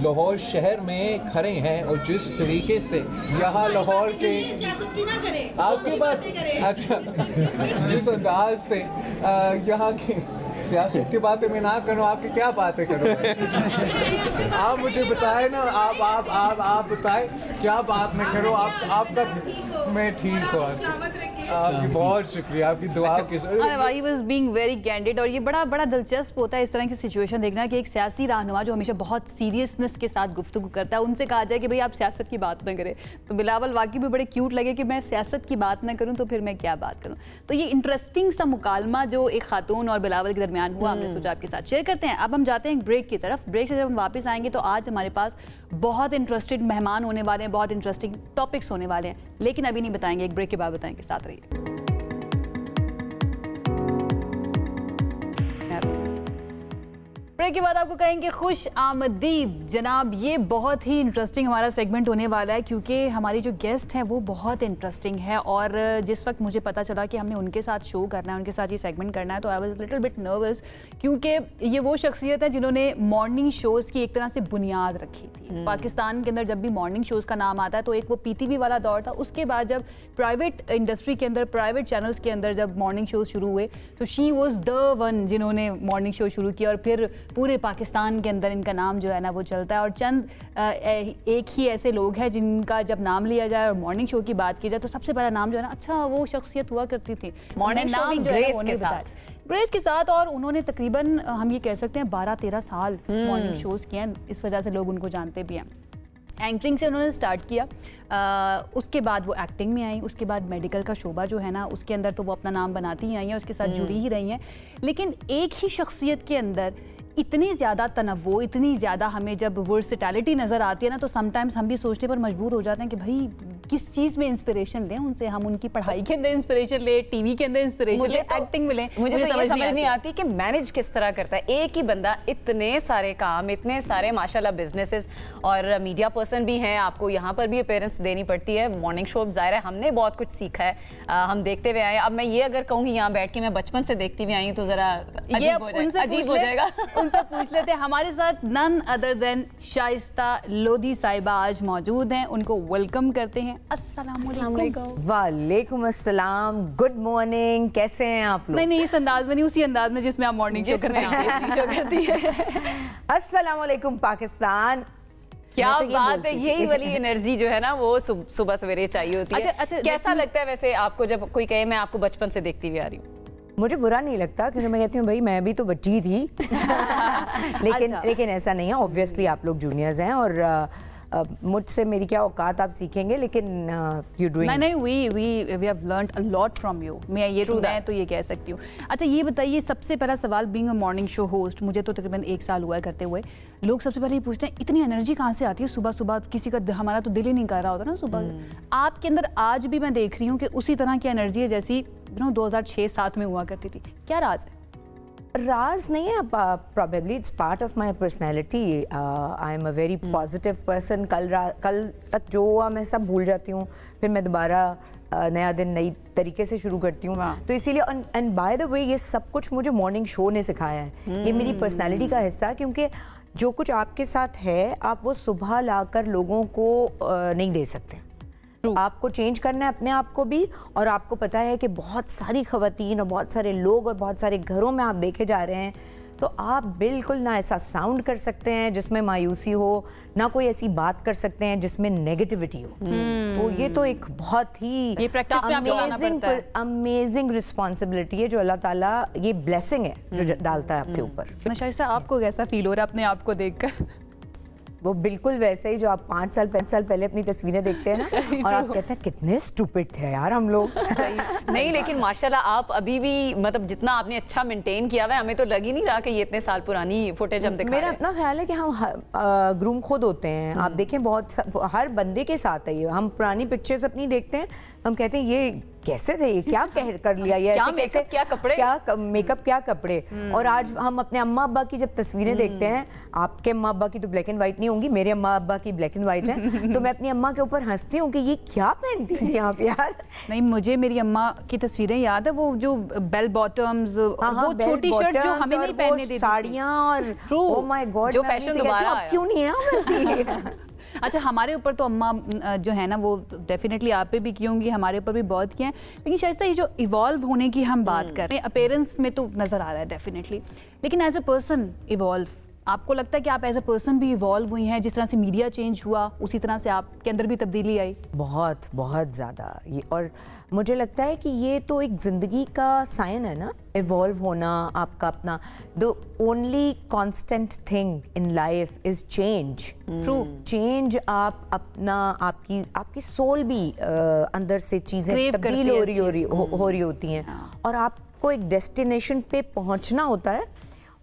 Speaker 5: लाहौर शहर में खड़े हैं और जिस तरीके से यहाँ लाहौर के आपकी बात अच्छा जिस अंदाज से यहाँ की सियासत की बातें मैं ना करूँ, आपकी क्या बातें करूँ? आप मुझे बताएं ना, आप बताएं क्या बात मैं करूँ? आपका मैं ठीक हूँ। आपकी बहुत शुक्रिया, आपकी दुआ की।
Speaker 1: He was being very candid. और ये बड़ा दिलचस्प होता है इस तरह की सिचुएशन देखना कि एक सियासी रहनुमा जो हमेशा बहुत सीरियसनेस के साथ गुफ्तगू करता है, उनसे कहा जाए कि भाई आप सियासत की बात ना करें। तो बिलावल वाकई भी बड़े क्यूट लगे कि मैं सियासत की बात ना करूं तो फिर मैं क्या बात करूं। तो ये इंटरेस्टिंग सा मुकालमा जो एक खातून और बिलावल के दरमियान हुआ, हमने सोचा आपके साथ शेयर करते हैं। अब हम जाते हैं एक ब्रेक की तरफ। ब्रेक से जब हम वापस आएंगे तो आज हमारे पास बहुत इंटरेस्टेड मेहमान होने वाले हैं, बहुत इंटरेस्टिंग टॉपिक्स होने वाले हैं, लेकिन अभी नहीं बताएंगे, एक ब्रेक के बाद बताएंगे। साथ रहिए। ब्रेक के बाद आपको कहेंगे खुश आमदीद जनाब। ये बहुत ही इंटरेस्टिंग हमारा सेगमेंट होने वाला है क्योंकि हमारी जो गेस्ट हैं वो बहुत इंटरेस्टिंग है। और जिस वक्त मुझे पता चला कि हमने उनके साथ शो करना है, उनके साथ ये सेगमेंट करना है, तो I was little bit nervous, क्योंकि ये वो शख्सियत है जिन्होंने मॉर्निंग शोज़ की एक तरह से बुनियाद रखी थी। पाकिस्तान के अंदर जब भी मॉर्निंग शोज़ का नाम आता है तो एक वो पीटीवी वाला दौर था, उसके बाद जब प्राइवेट इंडस्ट्री के अंदर, प्राइवेट चैनल्स के अंदर जब मॉर्निंग शोज़ शुरू हुए तो शी वॉज द वन जिन्होंने मॉर्निंग शो शुरू किया और फिर पूरे पाकिस्तान के अंदर इनका नाम जो है ना वो चलता है। और चंद एक ही ऐसे लोग हैं जिनका जब नाम लिया जाए और मॉर्निंग शो की बात की जाए तो सबसे पहला नाम जो है ना, अच्छा वो शख्सियत हुआ करती थी
Speaker 2: मॉर्निंग शो भी
Speaker 1: ग्रेस के साथ। और उन्होंने तकरीबन हम ये कह सकते हैं 12-13 साल मॉर्निंग शोज़ किए हैं, इस वजह से लोग उनको जानते भी हैं। एंकरिंग से उन्होंने स्टार्ट किया, उसके बाद वो एक्टिंग में आई, उसके बाद मेडिकल का शोबा जो है ना उसके अंदर तो वो अपना नाम बनाती ही आई हैं, उसके साथ जुड़ी ही रही हैं। लेकिन एक ही शख्सियत के अंदर इतनी ज़्यादा तनव्वो, इतनी ज़्यादा हमें जब वर्सेटैलिटी नज़र आती है ना तो समटाइम्स हम भी सोचने पर मजबूर हो जाते हैं कि भाई किस चीज़ में इंस्पिरेशन लें उनसे। हम उनकी पढ़ाई के अंदर इंस्पिरेशन ले, टीवी के अंदर इंस्पिरेशन ले, एक्टिंग में लें।
Speaker 2: मुझे तो समझ नहीं आती कि मैनेज किस तरह करता है एक ही बंदा इतने सारे काम, इतने सारे माशाल्लाह बिजनेसेस, और मीडिया पर्सन भी हैं, आपको यहाँ पर भी अपीयरेंस देनी पड़ती है। मॉर्निंग शो ज़ाहिर है हमने बहुत कुछ सीखा है, हम देखते हुए आए। अब मैं ये अगर कहूँगी यहाँ बैठ के मैं बचपन से देखती हुई आई हूँ तो ज़रा अजीब हो जाएगा।
Speaker 1: उनसे पूछ लेते हैं। हमारे साथ none other than Shaista Lodhi साहिबा आज मौजूद हैं, उनको वेलकम करते हैं। अस्सलाम वालेकुम।
Speaker 6: वालेकुम अस्सलाम, गुड मॉर्निंग, कैसे हैं आप लोग?
Speaker 1: नहीं इस अंदाज में नहीं, उसी अंदाज में जिसमें आप मॉर्निंग शो करते हैं।
Speaker 6: अस्सलाम वालेकुम पाकिस्तान,
Speaker 2: क्या बात है, यही वाली एनर्जी जो है ना वो सुबह सवेरे चाहिए होती है। अच्छा, कैसा लगता है वैसे आपको जब कोई कहे मैं आपको बचपन से देखती हुई आ रही हूँ?
Speaker 6: मुझे बुरा नहीं लगता क्योंकि मैं कहती हूँ भाई मैं भी तो बच्ची थी लेकिन ऐसा नहीं है। ऑब्वियसली आप लोग जूनियर्स हैं और मुझसे मेरी क्या औकात आप सीखेंगे, लेकिन यू डूइंग
Speaker 1: नहीं we have learned a lot from you. मैं तो ये कह सकती हूँ। अच्छा ये बताइए, सबसे पहला सवाल, being a morning show host, मुझे तो तकरीबन 1 साल हुआ है करते हुए, लोग सबसे पहले ये पूछते हैं इतनी एनर्जी कहाँ से आती है सुबह सुबह? किसी का हमारा तो दिल ही नहीं कर रहा होता ना सुबह। आपके अंदर आज भी मैं देख रही हूँ कि उसी तरह की एनर्जी है जैसी 2006-7 में हुआ करती थी। क्या राज है?
Speaker 6: राज नहीं है, probably it's part of my personality. I am a very positive person. कल तक जो हुआ मैं सब भूल जाती हूँ, फिर मैं दोबारा नया दिन नई तरीके से शुरू करती हूँ। तो इसीलिए एंड बाय द वे ये सब कुछ मुझे मॉर्निंग शो ने सिखाया है। ये मेरी पर्सनैलिटी का हिस्सा है, क्योंकि जो कुछ आपके साथ है आप वो सुबह लाकर लोगों को नहीं दे सकते। आपको चेंज करना है अपने आप को भी, और आपको पता है कि बहुत सारी ख़वातीन और बहुत सारे लोग और बहुत सारे घरों में आप देखे जा रहे हैं, तो आप बिल्कुल ना ऐसा साउंड कर सकते हैं जिसमें मायूसी हो, ना कोई ऐसी बात कर सकते हैं जिसमें नेगेटिविटी हो। तो ये तो एक बहुत ही अमेजिंग रिस्पॉन्सिबिलिटी है जो अल्लाह ताला, ये ब्लेसिंग है जो डालता है आपके ऊपर।
Speaker 1: शाइस्ता, आपको कैसा फील हो रहा है अपने आप को देखकर?
Speaker 6: वो बिल्कुल वैसे ही जो आप 5 साल पहले अपनी तस्वीरें देखते हैं ना और आप कहते हैं कितने स्टूपिड थे यार हम लोग।
Speaker 2: नहीं, लेकिन माशाल्लाह आप अभी भी मतलब जितना आपने अच्छा मेंटेन किया हुआ है, हमें तो लग ही नहीं रहा कि ये इतने साल पुरानी फुटेज हम दिखा रहे हैं।
Speaker 6: मेरा अपना ख्याल है कि हम ग्रूम खुद होते हैं। आप देखें बहुत हर बंदे के साथ है ये। हम पुरानी पिक्चर्स अपनी देखते हैं, हम कहते हैं ये कैसे थे, ये क्या कर लिया, ये
Speaker 2: क्या मेकअप, क्या कपड़े,
Speaker 6: क्या मेकअप, क्या कपड़े। और आज हम अपने अम्मा अब्बा की जब तस्वीरें देखते हैं, आपके अम्मा अब्बा की तो ब्लैक एंड व्हाइट नहीं होंगी, मेरे अम्मा अब्बा की ब्लैक एंड व्हाइट है, तो मैं अपनी अम्मा के ऊपर हंसती हूँ कि ये क्या पहनती थी आप यार।
Speaker 1: नहीं, मुझे मेरी अम्मा की तस्वीरें याद है, वो जो बेल बॉटम्स, वो छोटी शर्ट जो हमें नहीं पहनने देती,
Speaker 6: साड़ियाँ, और ओह माय गॉड
Speaker 2: जो फैशन दोबारा आया,
Speaker 6: क्यों नहीं है।
Speaker 1: अच्छा, हमारे ऊपर तो अम्मा जो है ना वो डेफिनेटली आप पे भी की होंगी, हमारे ऊपर भी बहुत किया है, लेकिन शायद ये जो इवॉल्व होने की हम बात कर रहे हैं, अपीयरेंस में तो नज़र आ रहा है डेफिनेटली, लेकिन एज अ पर्सन इवॉल्व, आपको लगता है कि आप एज अ पर्सन भी इवॉल्व हुई हैं? जिस तरह से मीडिया चेंज हुआ उसी तरह से आपके अंदर भी तब्दीली आई?
Speaker 6: बहुत बहुत ज़्यादा। ये, और मुझे लगता है कि ये तो एक ज़िंदगी का साइन है ना, इवॉल्व होना आपका अपना। The only constant thing in life is change.
Speaker 1: True,
Speaker 6: change आप अपना, आपकी सोल भी अंदर से चीज़ें तब्दील हो रही होती हैं, और आपको एक डेस्टिनेशन पे पहुंचना होता है,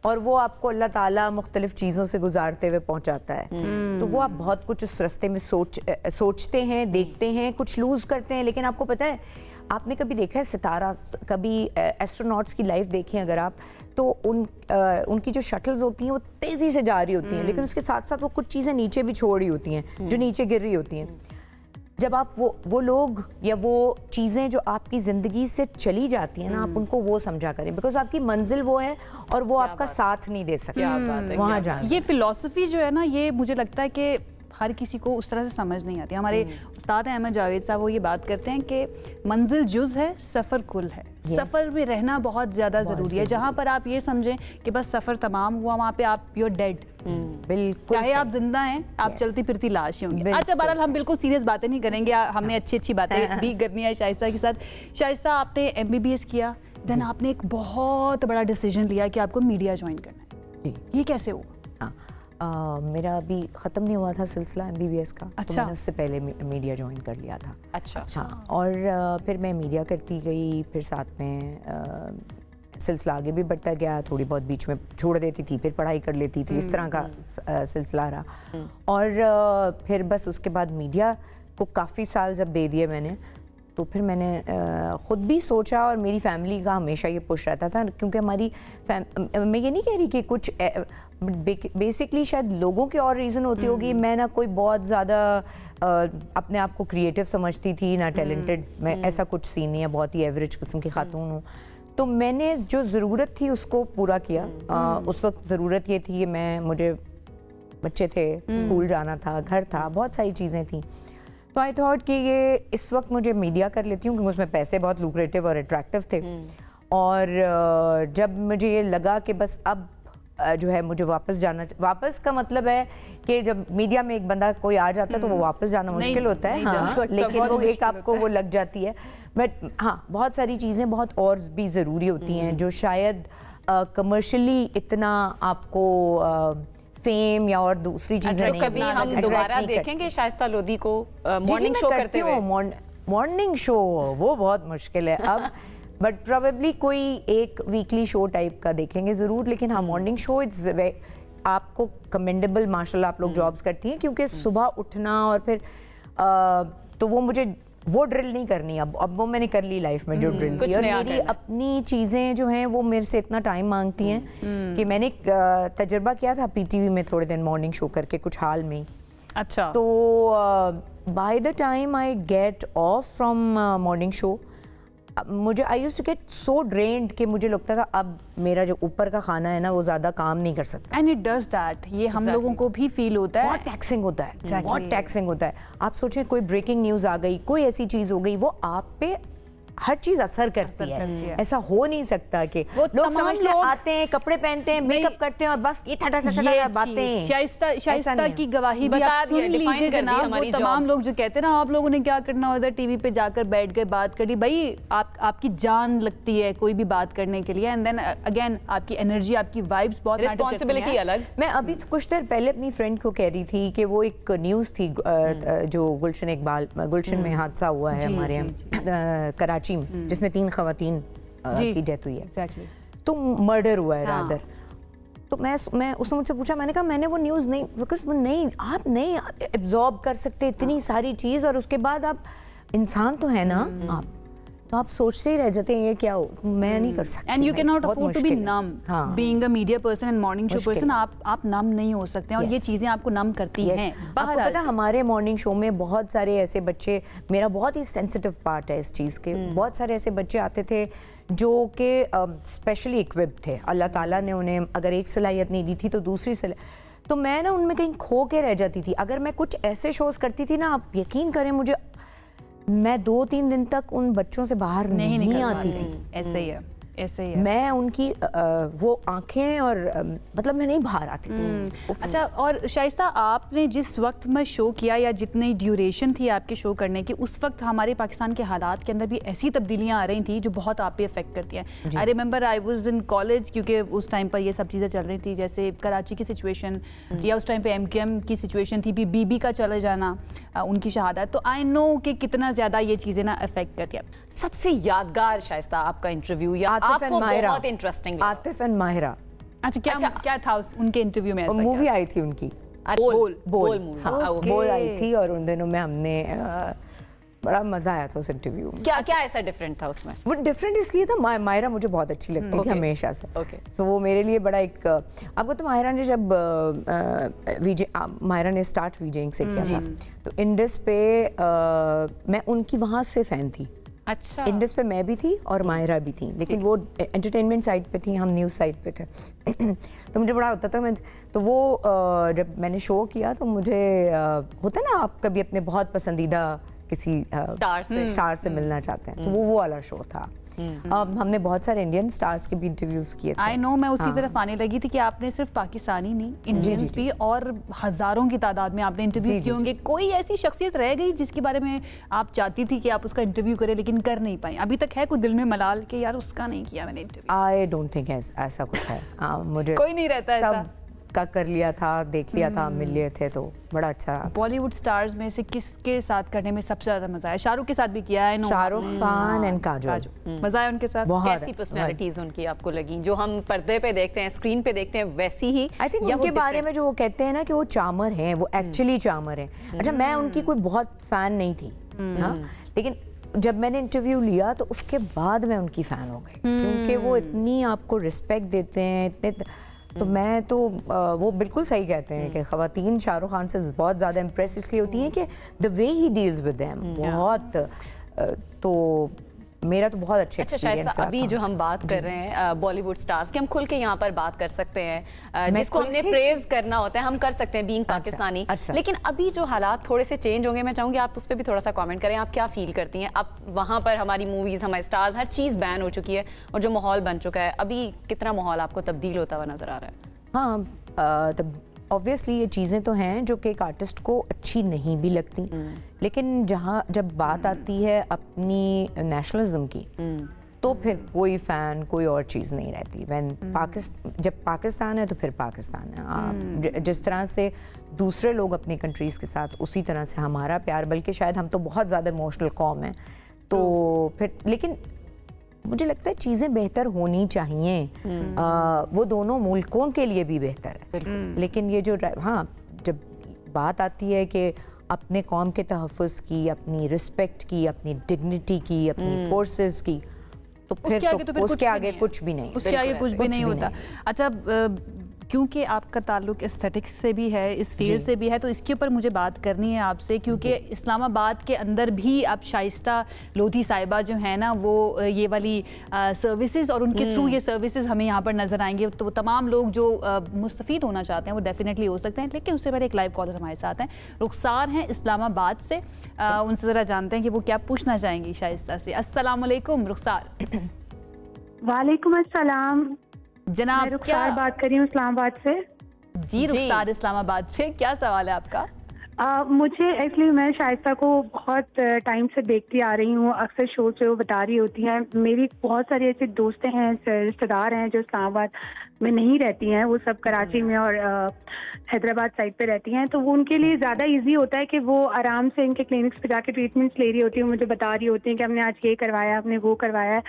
Speaker 6: और वो आपको अल्लाह ताला मुख्तलिफ चीज़ों से गुजारते हुए पहुंचाता है। तो वो आप बहुत कुछ उस रास्ते में सोचते हैं, देखते हैं, कुछ लूज़ करते हैं, लेकिन आपको पता है, आपने कभी देखा है सितारा, कभी एस्ट्रोनॉट्स की लाइफ देखें अगर आप, तो उनकी जो शटल्स होती हैं वो तेज़ी से जा रही होती हैं, लेकिन उसके साथ साथ वो कुछ चीज़ें नीचे भी छोड़ रही होती हैं जो नीचे गिर रही होती हैं। जब आप वो लोग या वो चीज़ें जो आपकी ज़िंदगी से चली जाती हैं ना, आप उनको वो समझा करें, बिकॉज आपकी मंजिल वो है और वो आपका साथ नहीं दे सकता वहाँ जाना।
Speaker 1: ये फिलॉसफी जो है ना, ये मुझे लगता है कि हर किसी को उस तरह से समझ नहीं आती। हमारे उस्ताद अहमद जावेद साहब वो ये बात करते हैं कि मंजिल जुज़ है, सफ़र कुल है। सफ़र में रहना बहुत ज़्यादा ज़रूरी है। जहाँ पर आप ये समझें कि बस सफ़र तमाम हुआ, वहाँ पे आप यूर डेड,
Speaker 6: बिल्कुल,
Speaker 1: चाहे आप जिंदा हैं, आप चलती फिरती लाश होंगे। अच्छा, बहरहाल हम बिल्कुल सीरियस बातें नहीं करेंगे, हमने अच्छी बातें भी करनी है शाइस्ता के साथ। शाइस्ता, आपने MBBS किया, देन आपने एक बहुत बड़ा डिसीजन लिया कि आपको मीडिया ज्वाइन करना है। ये कैसे हुआ?
Speaker 6: मेरा अभी ख़त्म नहीं हुआ था सिलसिला MBBS का।
Speaker 1: अच्छा।
Speaker 6: तो मैंने उससे पहले मीडिया ज्वाइन कर लिया था।
Speaker 2: अच्छा।
Speaker 6: हाँ, और फिर मैं मीडिया करती गई, फिर साथ में सिलसिला आगे भी बढ़ता गया, थोड़ी बहुत बीच में छोड़ देती थी, फिर पढ़ाई कर लेती थी, इस तरह का सिलसिला रहा। और फिर बस उसके बाद मीडिया को काफ़ी साल जब दे दिए मैंने, तो फिर मैंने ख़ुद भी सोचा, और मेरी फैमिली का हमेशा ये पुश रहता था, क्योंकि हमारी मैं ये नहीं कह रही कि कुछ बेसिकली शायद लोगों के और रीज़न होती होगी। मैं ना कोई बहुत ज़्यादा अपने आप को क्रिएटिव समझती थी, ना टैलेंटेड, मैं ऐसा कुछ सीन नहीं है, बहुत ही एवरेज किस्म की खातून हूँ। तो मैंने जो ज़रूरत थी उसको पूरा किया। उस वक्त ज़रूरत ये थी कि मुझे बच्चे थे, स्कूल जाना था, घर था, बहुत सारी चीज़ें थी। तो आई थॉट कि ये इस वक्त मुझे मीडिया कर लेती हूँ, क्योंकि उसमें पैसे बहुत लुक्रेटिव और अट्रैक्टिव थे। और जब मुझे ये लगा कि बस अब जो है मुझे वापस का मतलब है कि जब मीडिया में एक बंदा कोई आ जाता है तो वो वापस जाना मुश्किल होता है, हाँ, लेकिन वो एक आपको वो लग जाती है। बट हाँ, बहुत सारी चीज़ें बहुत और भी ज़रूरी होती हैं जो शायद कमर्शियली इतना आपको फेम या और दूसरी चीज़ें नहीं।
Speaker 2: कभी हम दोबारा देखेंगे शाइस्ता लोधी को मॉर्निंग शो करते हुए?
Speaker 6: मॉर्निंग शो वो बहुत मुश्किल है अब, बट प्रोबेबली कोई एक वीकली शो टाइप का देखेंगे ज़रूर, लेकिन हाँ मॉर्निंग शो इट्स आपको कमेंडेबल, माशाल्लाह आप लोग जॉब्स करती हैं, क्योंकि सुबह उठना और फिर तो वो मुझे वो ड्रिल नहीं करनी। अब वो मैंने कर ली लाइफ में जो ड्रिल की, और मेरी अपनी चीज़ें जो हैं वो मेरे से इतना टाइम मांगती हैं कि मैंने तजर्बा किया था पीटीवी में थोड़े दिन मॉर्निंग शो करके कुछ हाल में।
Speaker 1: अच्छा।
Speaker 6: तो by the time I get off from morning show, मुझे I used to get so drained कि मुझे लगता था अब मेरा जो ऊपर का खाना है ना वो ज़्यादा काम नहीं कर सकता।
Speaker 1: एंड इट डज दैट, ये हम लोगों को भी फील होता है।
Speaker 6: बहुत टैक्सिंग होता है, बहुत टैक्सिंग होता है। आप सोचें कोई ब्रेकिंग न्यूज़ आ गई, कोई ऐसी चीज़ हो गई, वो आप पे हर चीज असर करती है। ऐसा हो नहीं सकता कि लोग समझते आते हैं, कपड़े पहनते हैं, मेकअप करते हैं और बस ये ठटा बातें।
Speaker 1: शाइस्ता की गवाही भी आप सुन लीजिए जनाब, वो तमाम लोग जो कहते हैं ना आप लोगों ने क्या करना होता है, टीवी पे जाकर बैठ गए बात करी, भाई आपकी जान लगती है कोई भी बात करने के लिए, एंड देन अगेन आपकी एनर्जी, आपकी वाइब्स, बहुत
Speaker 2: रिस्पांसिबिलिटी अलग।
Speaker 6: मैं अभी कुछ देर पहले अपनी फ्रेंड को कह रही थी कि वो एक न्यूज़ थी जो गुलशन में हादसा हुआ है हमारे यहाँ कराची में, जिसमें 3 खवातीन की डेथ हुई है, तो मर्डर हुआ है रादर। तो मैं उसने मुझसे पूछा, मैंने कहा मैंने वो न्यूज़ नहीं, बिकॉज वो नहीं, आप नहीं एब्जॉर्ब कर सकते इतनी सारी चीज़, और उसके बाद आप इंसान तो है ना आप, तो आप सोचते ही रह जाते हैं ये क्या हो, मैं नहीं कर सकती।
Speaker 1: And you can not afford to be numb, being a media person and morning show person, आप नम नहीं हो सकते हैं, और ये चीजें आपको नम करती हैं।
Speaker 6: आपको पता है हमारे मॉर्निंग शो में बहुत सारे ऐसे बच्चे, मेरा बहुत ही सेंसिटिव पार्ट है इस चीज़ के, बहुत सारे ऐसे बच्चे आते थे जो कि स्पेशली इक्विप्ड थे, अल्लाह ताला ने उन्हें अगर एक सलाहियत नहीं दी थी तो दूसरी सलाहियत, तो मैं ना उनमें कहीं खो के रह जाती थी। अगर मैं कुछ ऐसे शोज करती थी ना, आप यकीन करें मुझे, मैं 2-3 दिन तक उन बच्चों से बाहर नहीं आती थी।
Speaker 1: ऐसे ही है, ऐसे ही है।
Speaker 6: मैं उनकी वो आंखें और मतलब मैं नहीं बाहर आती थी।
Speaker 1: अच्छा, और शाइस्ता आपने जिस वक्त में शो किया या जितनी ड्यूरेशन थी आपके शो करने की, उस वक्त हमारे पाकिस्तान के हालात के अंदर भी ऐसी तब्दीलियां आ रही थी जो बहुत आप पे अफेक्ट करती हैं। I remember I was in college, क्योंकि उस टाइम पर ये सब चीज़ें चल रही थी, जैसे कराची की सिचुएशन या उस टाइम पे MQM की सिचुएशन थी, बीबी का चले जाना, उनकी शहादत, तो आई नो कि कितना ज़्यादा ये चीज़ें ना अफेक्ट करती हैं।
Speaker 2: सबसे यादगार शाइस्ता आपका इंटरव्यू या आपको बहुत इंटरेस्टिंग लगा?
Speaker 6: आतिफ एंड माहिरा।
Speaker 1: अच्छा, क्या था उनके इंटरव्यू में?
Speaker 6: मूवी आई थी उनकी,
Speaker 2: बोल मूवी।
Speaker 6: हाँ, बोल आई थी, और उन दिनों में हमने बड़ा मजा आया था उस इंटरव्यू में।
Speaker 2: क्या ऐसा डिफरेंट था उसमें?
Speaker 6: वो डिफरेंट इसलिए था, माहिरा मुझे बहुत अच्छी लगती थी हमेशा से, सो वो मेरे लिए बड़ा एक, आपको तो माहिरा ने जब माहिरा ने स्टार्ट वीजेइंग से किया था, तो इंडस पे मैं उनकी वहाँ से फैन थी।
Speaker 2: अच्छा।
Speaker 6: इंडस पे मैं भी थी और माहिरा भी थी, लेकिन वो एंटरटेनमेंट साइड पे थी, हम न्यूज़ साइड पे थे। तो मुझे बड़ा होता था, मैं तो वो जब मैंने शो किया तो मुझे होता है ना, आप कभी अपने बहुत पसंदीदा किसी स्टार से मिलना चाहते हैं, तो वो वाला शो था। अब हमने बहुत सारे इंडियन स्टार्स के भी इंटरव्यूज किए थे।
Speaker 1: आई नो, मैं उसी तरफ आने लगी थी कि आपने सिर्फ पाकिस्तानी नहीं, इंडियंस भी और हजारों की तादाद में आपने इंटरव्यूज किए होंगे। कोई ऐसी शख्सियत रह गई जिसके बारे में आप चाहती थी कि आप उसका इंटरव्यू करें लेकिन कर नहीं पाई? अभी तक है कोई दिल में मलाल कि यार उसका नहीं किया मैंने इंटरव्यू?
Speaker 6: आई डोंट थिंक ऐसा कुछ है। मुझे
Speaker 1: कोई नहीं रहता ऐसा,
Speaker 6: का कर लिया था, देख लिया था, मिल लिए थे, तो बड़ा अच्छा।
Speaker 1: बॉलीवुड स्टार्स में से किसके साथ करने में सबसे ज्यादा मजा आया? शाहरुख के साथ भी किया है?
Speaker 6: शाहरुख खान एंड काजोल।
Speaker 1: मजा आया उनके साथ?
Speaker 2: कैसी पर्सनैलिटीज उनकी आपको लगी जो हम पर्दे पे देखते हैं, स्क्रीन पे देखते हैं, वैसी ही?
Speaker 6: आई थिंक उनके बारे में जो वो कहते हैं ना कि वो चामर हैं, वो एक्चुअली चामर हैं। अच्छा, मैं उनकी कोई बहुत फैन नहीं थी, लेकिन जब मैंने इंटरव्यू लिया तो उसके बाद मैं उनकी फैन हो गई, क्योंकि वो इतनी आपको रिस्पेक्ट देते हैं, इतने, तो मैं तो वो बिल्कुल सही कहते हैं कि ख़वातीन शाहरुख खान से बहुत ज़्यादा इम्प्रेस इसलिए होती हैं कि the way he deals with them, बहुत, तो मेरा तो बहुत अच्छे एक्सपीरियंस है।
Speaker 2: अभी जो हम बात कर रहे हैं बॉलीवुड स्टार्स की, हम खुल के यहाँ पर बात कर सकते हैं, जिसको हमने प्रेज करना होता है हम कर सकते हैं बीइंग पाकिस्तानी। लेकिन अभी जो हालात थोड़े से चेंज होंगे, मैं चाहूँगी आप उस पर भी थोड़ा सा कमेंट करें। आप क्या फील करती हैं? अब वहाँ पर हमारी मूवीज़, हमारे स्टार्स, हर चीज़ बैन हो चुकी है और जो माहौल बन चुका है, अभी कितना माहौल आपको तब्दील होता हुआ नजर आ रहा है?
Speaker 6: हाँ, तब ऑब्वियसली ये चीज़ें तो हैं जो कि एक आर्टिस्ट को अच्छी नहीं भी लगती, लेकिन जब बात आती है अपनी नेशनलिज्म की, तो फिर कोई फ़ैन कोई और चीज़ नहीं रहती। जब पाकिस्तान है तो फिर पाकिस्तान है। आप जिस तरह से दूसरे लोग अपनी कंट्रीज़ के साथ, उसी तरह से हमारा प्यार, बल्कि शायद हम तो बहुत ज़्यादा इमोशनल कौम हैं, तो फिर लेकिन मुझे लगता है चीज़ें बेहतर होनी चाहिए। वो दोनों मुल्कों के लिए भी बेहतर है, लेकिन ये जो हाँ, जब बात आती है कि अपने कौम के तहफ़्फ़ुज़ की, अपनी रिस्पेक्ट की, अपनी डिग्निटी की, अपनी फोर्सेस की, तो फिर उसके आगे कुछ भी नहीं,
Speaker 1: उसके आगे कुछ भी नहीं होता। अच्छा, क्योंकि आपका ताल्लुक एस्थेटिक्स से भी है, इस फील्ड से भी है, तो इसके ऊपर मुझे बात करनी है आपसे, क्योंकि इस्लामाबाद के अंदर भी आप शाइस्ता लोधी साहिबा जो है ना, वो ये वाली सर्विसेज और उनके थ्रू ये सर्विसेज हमें यहाँ पर नज़र आएंगे। तो तमाम लोग जो मुस्तफ़ीद होना चाहते हैं वो डेफिनेटली हो सकते हैं। लेकिन उससे पहले एक लाइव कॉलर हमारे साथ हैं, रुखसार हैं इस्लामाबाद से। उनसे ज़रा जानते हैं कि वो क्या पूछना चाहेंगी शाइस्ता से। अस्सलाम वालेकुम रुखसार।
Speaker 7: वालेकुम अस्सलाम
Speaker 1: जनाब,
Speaker 7: रुखसार बात कर रही हूँ इस्लामाबाद से।
Speaker 1: जी रुखसार इस्लामाबाद से, क्या सवाल है आपका?
Speaker 7: मुझे एक्चुअली मैं शाइस्ता को बहुत टाइम से देखती आ रही हूँ, अक्सर शो से वो बता रही होती हैं। मेरी बहुत सारी ऐसे दोस्तें हैं, रिश्तेदार हैं जो इस्लामाबाद में नहीं रहती हैं, वो सब कराची में और हैदराबाद साइड पे रहती हैं, तो वो उनके लिए ज़्यादा इजी होता है कि वो आराम से इनके क्लिनिक्स पे जाके ट्रीटमेंट्स ले रही होती हैं, मुझे बता रही होती हैं कि हमने आज ये करवाया, हमने वो करवाया।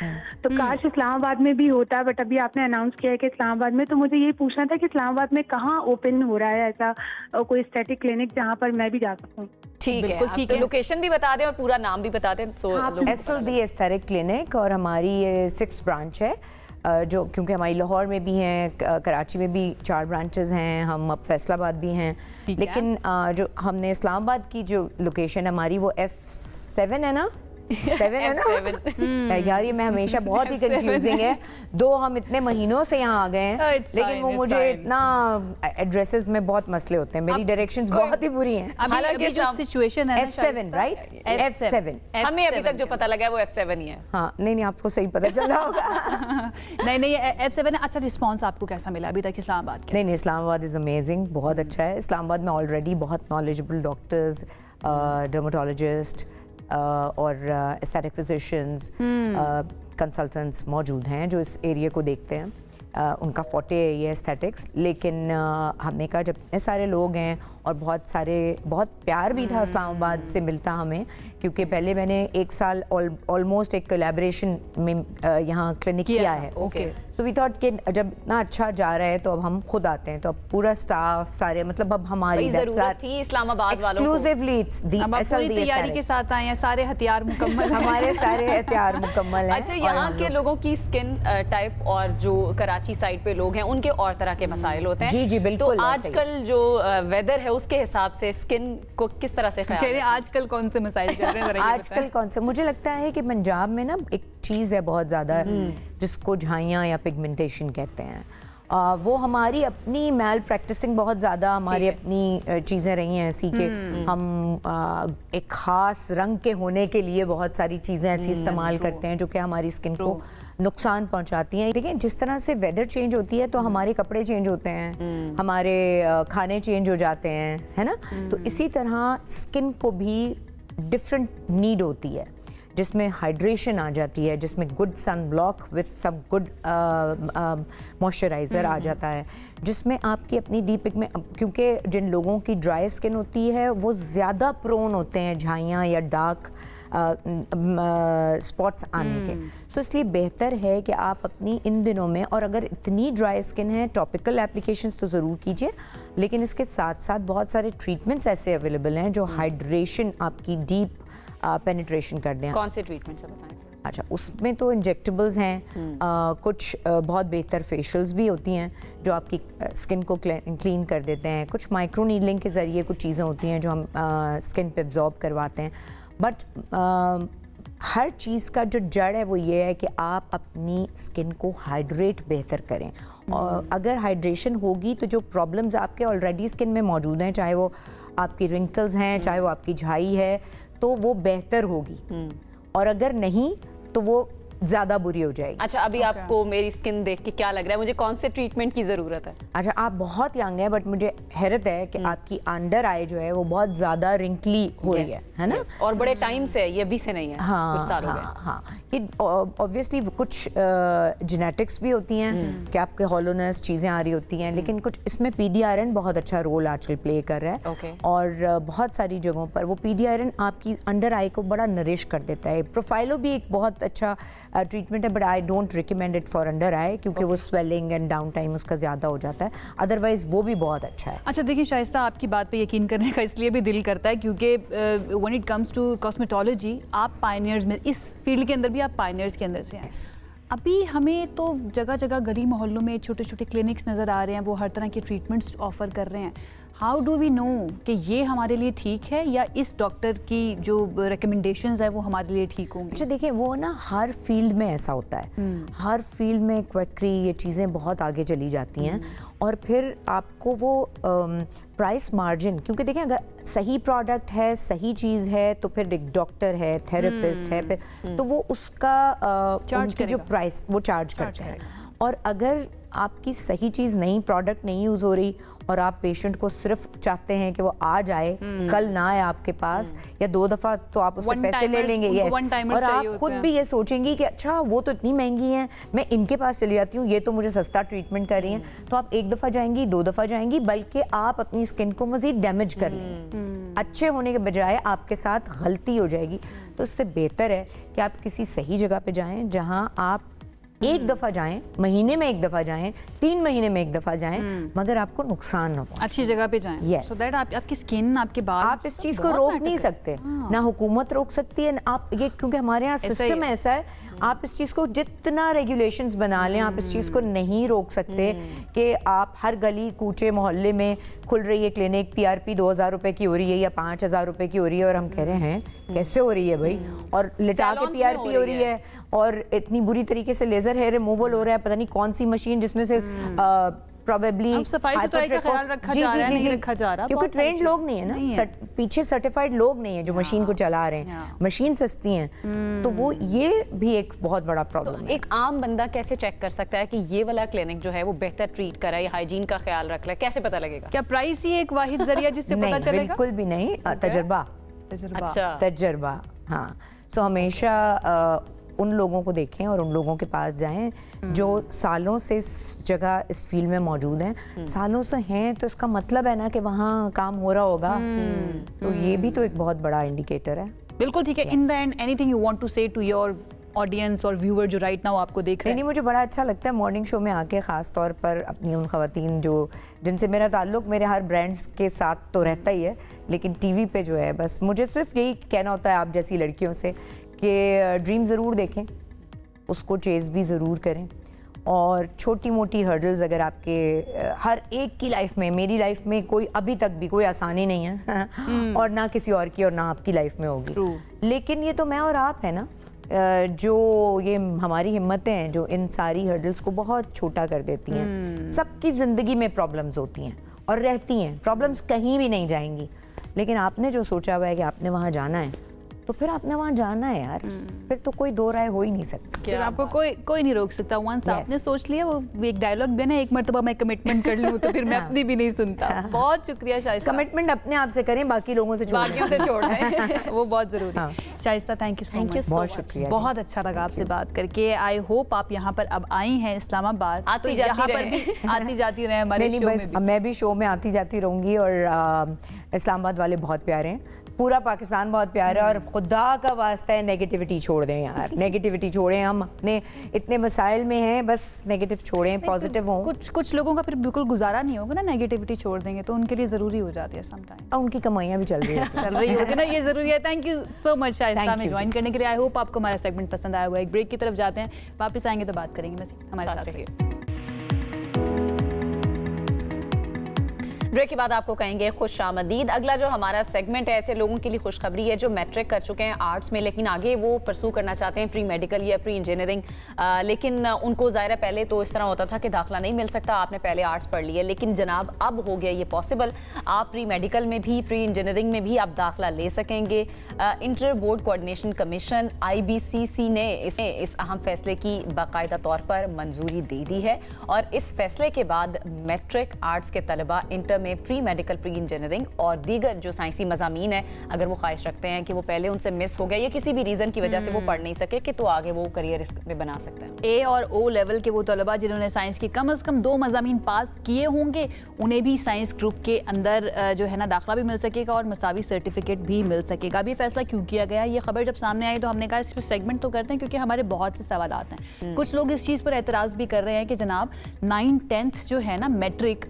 Speaker 7: तो काश इस्लामाबाद में भी होता, बट अभी आपने अनाउंस किया है कि इस्लामाबाद में, तो मुझे ये पूछना था कि इस्लामाबाद में कहाँ ओपन हो रहा है ऐसा कोई एस्थेटिक क्लिनिक जहाँ पर मैं भी जा सकूँ?
Speaker 2: ठीक है, ठीक है, लोकेशन भी बता दें और पूरा नाम भी बता दें।
Speaker 6: SLD एस्थेटिक क्लिनिक, और हमारी ये 6th ब्रांच है, जो क्योंकि हमारी लाहौर में भी हैं, कराची में भी 4 ब्रांचेस हैं, हम अब फैसलाबाद भी हैं, लेकिन जो हमने इस्लामाबाद की जो लोकेशन है हमारी वो F7 है ना, 7 है ना यार, ये मैं हमेशा बहुत ही कंफ्यूजिंग है, दो हम इतने महीनों से यहाँ आ गए हैं, लेकिन वो मुझे इतना एड्रेसेस में बहुत मसले होते हैं, मेरी डायरेक्शंस बहुत ही बुरी हैं।
Speaker 1: हालांकि जो सिचुएशन है
Speaker 6: F7 राइट, F7
Speaker 2: हमें अभी तक जो पता लगा है वो F7 ही है।
Speaker 6: हाँ, नहीं आपको सही पता चला होगा।
Speaker 1: नहीं F7 है। अच्छा, रिस्पॉन्स आपको कैसा मिला अभी तक इस्लामाबाद के?
Speaker 6: नहीं इस्लामाबाद इज़ अमेजिंग, बहुत अच्छा है। इस्लामाबाद में ऑलरेडी बहुत नॉलेजेबल डॉक्टर्स, डर्मेटोलॉजिस्ट और एस्थेटिक फिजिशियंस, कंसल्टेंट्स मौजूद हैं जो इस एरिया को देखते हैं। उनका फोटे है ये एस्थेटिक्स, लेकिन हमने कहा जब इतने सारे लोग हैं और बहुत प्यार भी था इस्लामाबाद से मिलता हमें, क्योंकि पहले मैंने 1 साल ऑलमोस्ट एक कोलैबोरेशन में यहाँ क्लिनिक किया है। सो वी थॉट कि जब इतना अच्छा जा रहा है तो अब हम खुद आते हैं, तो अब पूरा स्टाफ सारे, मतलब अब हमारी
Speaker 2: जरूरत थी इस्लामाबाद वालों को,
Speaker 6: एक्सक्लूसिवली इट्स दी
Speaker 1: पूरी तैयारी के साथ आए हैं, सारे हथियार मुकम्मल
Speaker 6: हमारे सारे हथियार मुकम्मल हैं।
Speaker 2: अच्छा, यहाँ के लोगों की स्किन टाइप और जो कराची साइड पे लोग हैं उनके और तरह के मसाइल होते हैं।
Speaker 6: जी जी बिल्कुल।
Speaker 2: तो आजकल जो वेदर है उसके हिसाब से स्किन को किस तरह से ख्याल रखें?
Speaker 1: आजकल कौन से मसाइल चल रहे हैं?
Speaker 6: आजकल कौन से, मुझे लगता है कि पंजाब में ना एक चीज़ है बहुत ज़्यादा जिसको झाइयाँ या पिगमेंटेशन कहते हैं। वो हमारी अपनी मैल प्रैक्टिसिंग बहुत ज़्यादा हमारी अपनी चीज़ें रही हैं ऐसी कि हम एक ख़ास रंग के होने के लिए बहुत सारी चीज़ें ऐसी इस्तेमाल करते हैं जो कि हमारी स्किन को नुकसान पहुंचाती हैं। देखिए जिस तरह से वेदर चेंज होती है तो हमारे कपड़े चेंज होते हैं, हमारे खाने चेंज हो जाते हैं, है ना। तो इसी तरह स्किन को भी डिफरेंट नीड होती है, जिसमें हाइड्रेशन आ जाती है, जिसमें good sunblock with some good moisturiser आ जाता है, जिसमें आपकी अपनी डीप पिगमेंट, क्योंकि जिन लोगों की ड्राई स्किन होती है वो ज़्यादा प्रोन होते हैं झाइयाँ या डार्क स्पॉट्स आने के। सो इसलिए बेहतर है कि आप अपनी इन दिनों में, और अगर इतनी ड्राई स्किन है टॉपिकल एप्लीकेशंस तो ज़रूर कीजिए, लेकिन इसके साथ साथ बहुत सारे ट्रीटमेंट्स ऐसे अवेलेबल हैं जो हाइड्रेशन आपकी डीप पेनिट्रेशन कर दें।
Speaker 2: कौन से ट्रीटमेंट से बताएं?
Speaker 6: अच्छा, उसमें तो इंजेक्टेबल्स हैं, कुछ बहुत बेहतर फेशियल्स भी होती हैं जो आपकी स्किन को क्लीन कर देते हैं, कुछ माइक्रो नीडलिंग के ज़रिए कुछ चीज़ें होती हैं जो हम स्किन पे एब्जॉर्ब करवाते हैं। बट हर चीज़ का जो जड़ है वो ये है कि आप अपनी स्किन को हाइड्रेट बेहतर करें, और अगर हाइड्रेशन होगी तो जो प्रॉब्लम्स आपके ऑलरेडी स्किन में मौजूद हैं, चाहे वो आपकी रिंकल्स हैं, चाहे वो आपकी झाई है, तो वो बेहतर होगी, और अगर नहीं तो वो ज्यादा बुरी हो जाएगी।
Speaker 2: अच्छा, अभी आपको मेरी स्किन देख के क्या लग रहा है, मुझे कौन से ट्रीटमेंट की जरूरत है?
Speaker 6: अच्छा, आप बहुत यंग है, बट मुझे हैरत है कि आपकी अंडर आई जो है वो बहुत ज्यादा रिंकली हो रही है ना?
Speaker 2: और बड़े टाइम से है, ये अभी से नहीं है।
Speaker 6: हाँ,
Speaker 2: कुछ साल हो गए।
Speaker 6: हाँ, ये ऑब्वियसली कुछ जेनेटिक्स भी होती हैं कि आपके हॉलोनेस चीजें आ रही होती हैं, लेकिन कुछ इसमें पीडीआरएन बहुत अच्छा रोल आजकल प्ले कर रहा है। और बहुत सारी जगहों पर वो पीडीआरएन आपकी अंडर आई को बड़ा नरिश कर देता है। प्रोफाइलो भी एक बहुत अच्छा ट्रीटमेंट है, but I don't recommend it for under eye, क्योंकि वो स्वेलिंग एंड डाउन टाइम उसका ज़्यादा हो जाता है। अदरवाइज वो भी बहुत अच्छा है।
Speaker 1: अच्छा देखिए शाइस्ता, आपकी बात पे यकीन करने का इसलिए भी दिल करता है क्योंकि when it comes to cosmetology आप पायनियर्स में, इस फील्ड के अंदर भी आप पायनियर्स के अंदर से हैं। अभी हमें तो जगह जगह गली मोहल्लों में छोटे छोटे क्लिनिक्स नज़र आ रहे हैं, वो हर तरह के ट्रीटमेंट्स ऑफर कर रहे हैं। हाउ डू वी नो कि ये हमारे लिए ठीक है या इस डॉक्टर की जो रिकमेंडेशंस है वो हमारे लिए ठीक होंगी?
Speaker 6: अच्छा देखिए, वो ना हर फील्ड में ऐसा होता है, हर फील्ड में क्विकरी ये चीज़ें बहुत आगे चली जाती हैं। और फिर आपको वो प्राइस मार्जिन, क्योंकि देखें अगर सही प्रोडक्ट है, सही चीज़ है, तो फिर एक डॉक्टर है, थेरेपिस्ट है, फिर तो वो उसका उनकी जो प्राइस वो चार्ज करता है। और अगर आपकी सही चीज़ नहीं, प्रोडक्ट नहीं यूज़ हो रही और आप पेशेंट को सिर्फ चाहते हैं कि वो आ जाए, कल ना आए आपके पास, या 2 दफ़ा तो आप उससे पैसे ले लेंगे, यस, और आप खुद भी ये सोचेंगी कि अच्छा वो तो इतनी महंगी हैं, मैं इनके पास चली जाती हूँ, ये तो मुझे सस्ता ट्रीटमेंट कर रही हैं, तो आप 1 दफ़ा जाएंगी, 2 दफ़ा जाएंगी, बल्कि आप अपनी स्किन को मज़ीद डैमेज कर लेंगे। अच्छे होने के बजाय आपके साथ गलती हो जाएगी। तो इससे बेहतर है कि आप किसी सही जगह पे जाएं, जहां आप 1 दफ़ा जाएं, महीने में 1 दफ़ा जाएं, 3 महीने में 1 दफ़ा जाएं, मगर आपको नुकसान ना हो,
Speaker 1: अच्छी जगह पे जाएं।
Speaker 6: Yes.
Speaker 1: So that आपकी स्किन, आपके बाल,
Speaker 6: आप इस चीज़ को रोक नहीं सकते, ना हुकूमत रोक सकती है, आप ये, क्योंकि हमारे यहाँ सिस्टम ऐसा है, आप इस चीज़ को जितना रेगुलेशंस बना लें, आप इस चीज़ को नहीं रोक सकते कि आप हर गली कूचे मोहल्ले में खुल रही है क्लिनिक, PRP 2000 रुपए की हो रही है या 5000 रुपए की हो रही है, और हम कह रहे हैं कैसे हो रही है भाई, और लिटा के PRP हो रही है, और इतनी बुरी तरीके से लेजर हेयर रिमूवल हो रहा है, पता नहीं कौन सी मशीन जिसमें से प्रोबेबली
Speaker 1: सफाई सुथराई का ख्याल रखा जा रहा है, नहीं रखा जा रहा,
Speaker 6: क्योंकि ट्रेंड लोग नहीं है ना, पीछे सर्टिफाइड लोग नहीं है जो मशीन को चला रहे हैं, मशीन सस्ती हैं, तो वो ये भी एक बहुत बड़ा प्रॉब्लम है।
Speaker 2: एक आम बंदा कैसे चेक कर सकता है कि ये वाला क्लिनिक जो है वो बेहतर ट्रीट कर रहा है, हाइजीन का ख्याल रख रहा है, कैसे पता लगेगा?
Speaker 1: क्या प्राइस ही एक वाहिद जरिया जिससे पता चलेगा?
Speaker 6: बिल्कुल भी नहीं, तजर्बा। हाँ, सो हमेशा उन लोगों को देखें और उन लोगों के पास जाएं जो सालों से इस जगह, इस फील्ड में मौजूद हैं, सालों से हैं, तो इसका मतलब है ना कि वहाँ काम हो रहा होगा, तो ये भी तो एक बहुत बड़ा इंडिकेटर है।
Speaker 1: बिल्कुल ठीक है। In the end anything you want to say to your audience और व्यूअर जो राइट नाउ आपको देख रहे हैं?
Speaker 6: नहीं, मुझे बड़ा अच्छा लगता है मॉर्निंग शो में आके, ख़ास तौर पर अपनी उन ख़वातीन जो जिनसे मेरा ताल्लुक मेरे हर ब्रांड्स के साथ तो रहता ही है, लेकिन टीवी पे जो है, बस मुझे सिर्फ यही कहना होता है आप जैसी लड़कियों से कि ड्रीम ज़रूर देखें, उसको चेज़ भी ज़रूर करें, और छोटी मोटी हर्डल्स अगर आपके हर एक की लाइफ में, मेरी लाइफ में कोई अभी तक भी कोई आसानी नहीं है और ना किसी और की और ना आपकी लाइफ में होगी, लेकिन ये तो मैं और आप है ना, जो ये हमारी हिम्मतें हैं जो इन सारी हर्डल्स को बहुत छोटा कर देती हैं। सबकी ज़िंदगी में प्रॉब्लम्स होती हैं और रहती हैं, प्रॉब्लम्स कहीं भी नहीं जाएंगी, लेकिन आपने जो सोचा हुआ है कि आपने वहाँ जाना है, तो फिर आपने वहाँ जाना है यार, फिर तो कोई दो राय हो ही नहीं सकती,
Speaker 1: फिर आपको कोई नहीं रोक सकता। वंस आपने सोच लिया, वो एक डायलॉग भी है ना, एक मर्तबा मैं कमिटमेंट कर लूँ तो फिर मैं अपनी भी नहीं सुनता। बहुत शुक्रिया शाइस्ता।
Speaker 6: कमिटमेंट अपने आप से करें, बाकी लोगों से
Speaker 1: छोड़ें वो बहुत जरूरी है। Shaista, thank you so much,
Speaker 6: बहुत शुक्रिया,
Speaker 1: बहुत अच्छा लगा आपसे बात करके। आई होप आप यहाँ पर अब आई हैं इस्लामाबाद, तो यहाँ पर भी आती जाती रहे हमारे शो में भी।
Speaker 6: मैं भी शो में आती जाती रहूंगी, और इस्लामाबाद वाले बहुत प्यारे हैं, पूरा पाकिस्तान बहुत प्यारा है, और खुदा का वास्ता है नेगेटिविटी छोड़ दें यार, नेगेटिविटी छोड़ें, हम अपने इतने मसाइल में हैं, बस नेगेटिव छोड़ें, पॉजिटिव हों।
Speaker 1: कुछ लोगों का फिर बिल्कुल गुजारा नहीं होगा ना, नेगेटिविटी छोड़ देंगे तो उनके लिए ज़रूरी हो जाती है समटाइम,
Speaker 6: और उनकी कमाइयाँ भी चल रही
Speaker 1: होगी ना, ये ज़रूरी है। Thank you so much Shaista में ज्वाइन करने के लिए। आई होप आपको हमारा सेगमेंट पसंद आया होगा। एक ब्रेक की तरफ जाते हैं, वापस आएंगे तो बात करेंगे, बस हमारे साथ रहिए।
Speaker 2: ब्रेक के बाद आपको कहेंगे खुशामदीद। अगला जो हमारा सेगमेंट है, ऐसे लोगों के लिए खुशखबरी है जो मैट्रिक कर चुके हैं आर्ट्स में, लेकिन आगे वो परसू करना चाहते हैं प्री मेडिकल या प्री इंजीनियरिंग, लेकिन उनको ज़ाहिर है पहले तो इस तरह होता था कि दाखिला नहीं मिल सकता, आपने पहले आर्ट्स पढ़ लिया, लेकिन जनाब अब हो गया ये पॉसिबल, आप प्री मेडिकल में भी प्री इंजीनियरिंग में भी आप दाखिला ले सकेंगे। Inter board coordination commission IBCC ने इस अहम फैसले की बाकायदा तौर पर मंजूरी दे दी है और इस फैसले के बाद मैट्रिक आर्ट्स के तलबा इंटर में प्री मेडिकल, प्री इंजीनियरिंग और दीगर जो साइंसी मज़ामीन है, अगर वो ख्वाहिश रखते हैं कि वो पहले उनसे मिस हो गया या किसी भी रीज़न की वजह से वो पढ़ नहीं सके, कि तो आगे वो करियर इसमें बना सकते हैं।
Speaker 1: A और O लेवल के वो तलबा जिन्होंने साइंस के कम से कम 2 मज़ामीन पास किए होंगे, उन्हें भी साइंस ग्रुप के अंदर जो है ना दाखिला भी मिल सकेगा और मसावी सर्टिफिकेट भी मिल सकेगा। अभी फैसला क्यों किया गया, ये खबर जब सामने आई तो हमने कहा इस पर सेगमेंट तो करते हैं, क्योंकि हमारे बहुत से सवाल आते हैं। कुछ लोग इस चीज़ पर एतराज़ भी कर रहे हैं कि जनाब 9th-10th जो है ना मैट्रिक,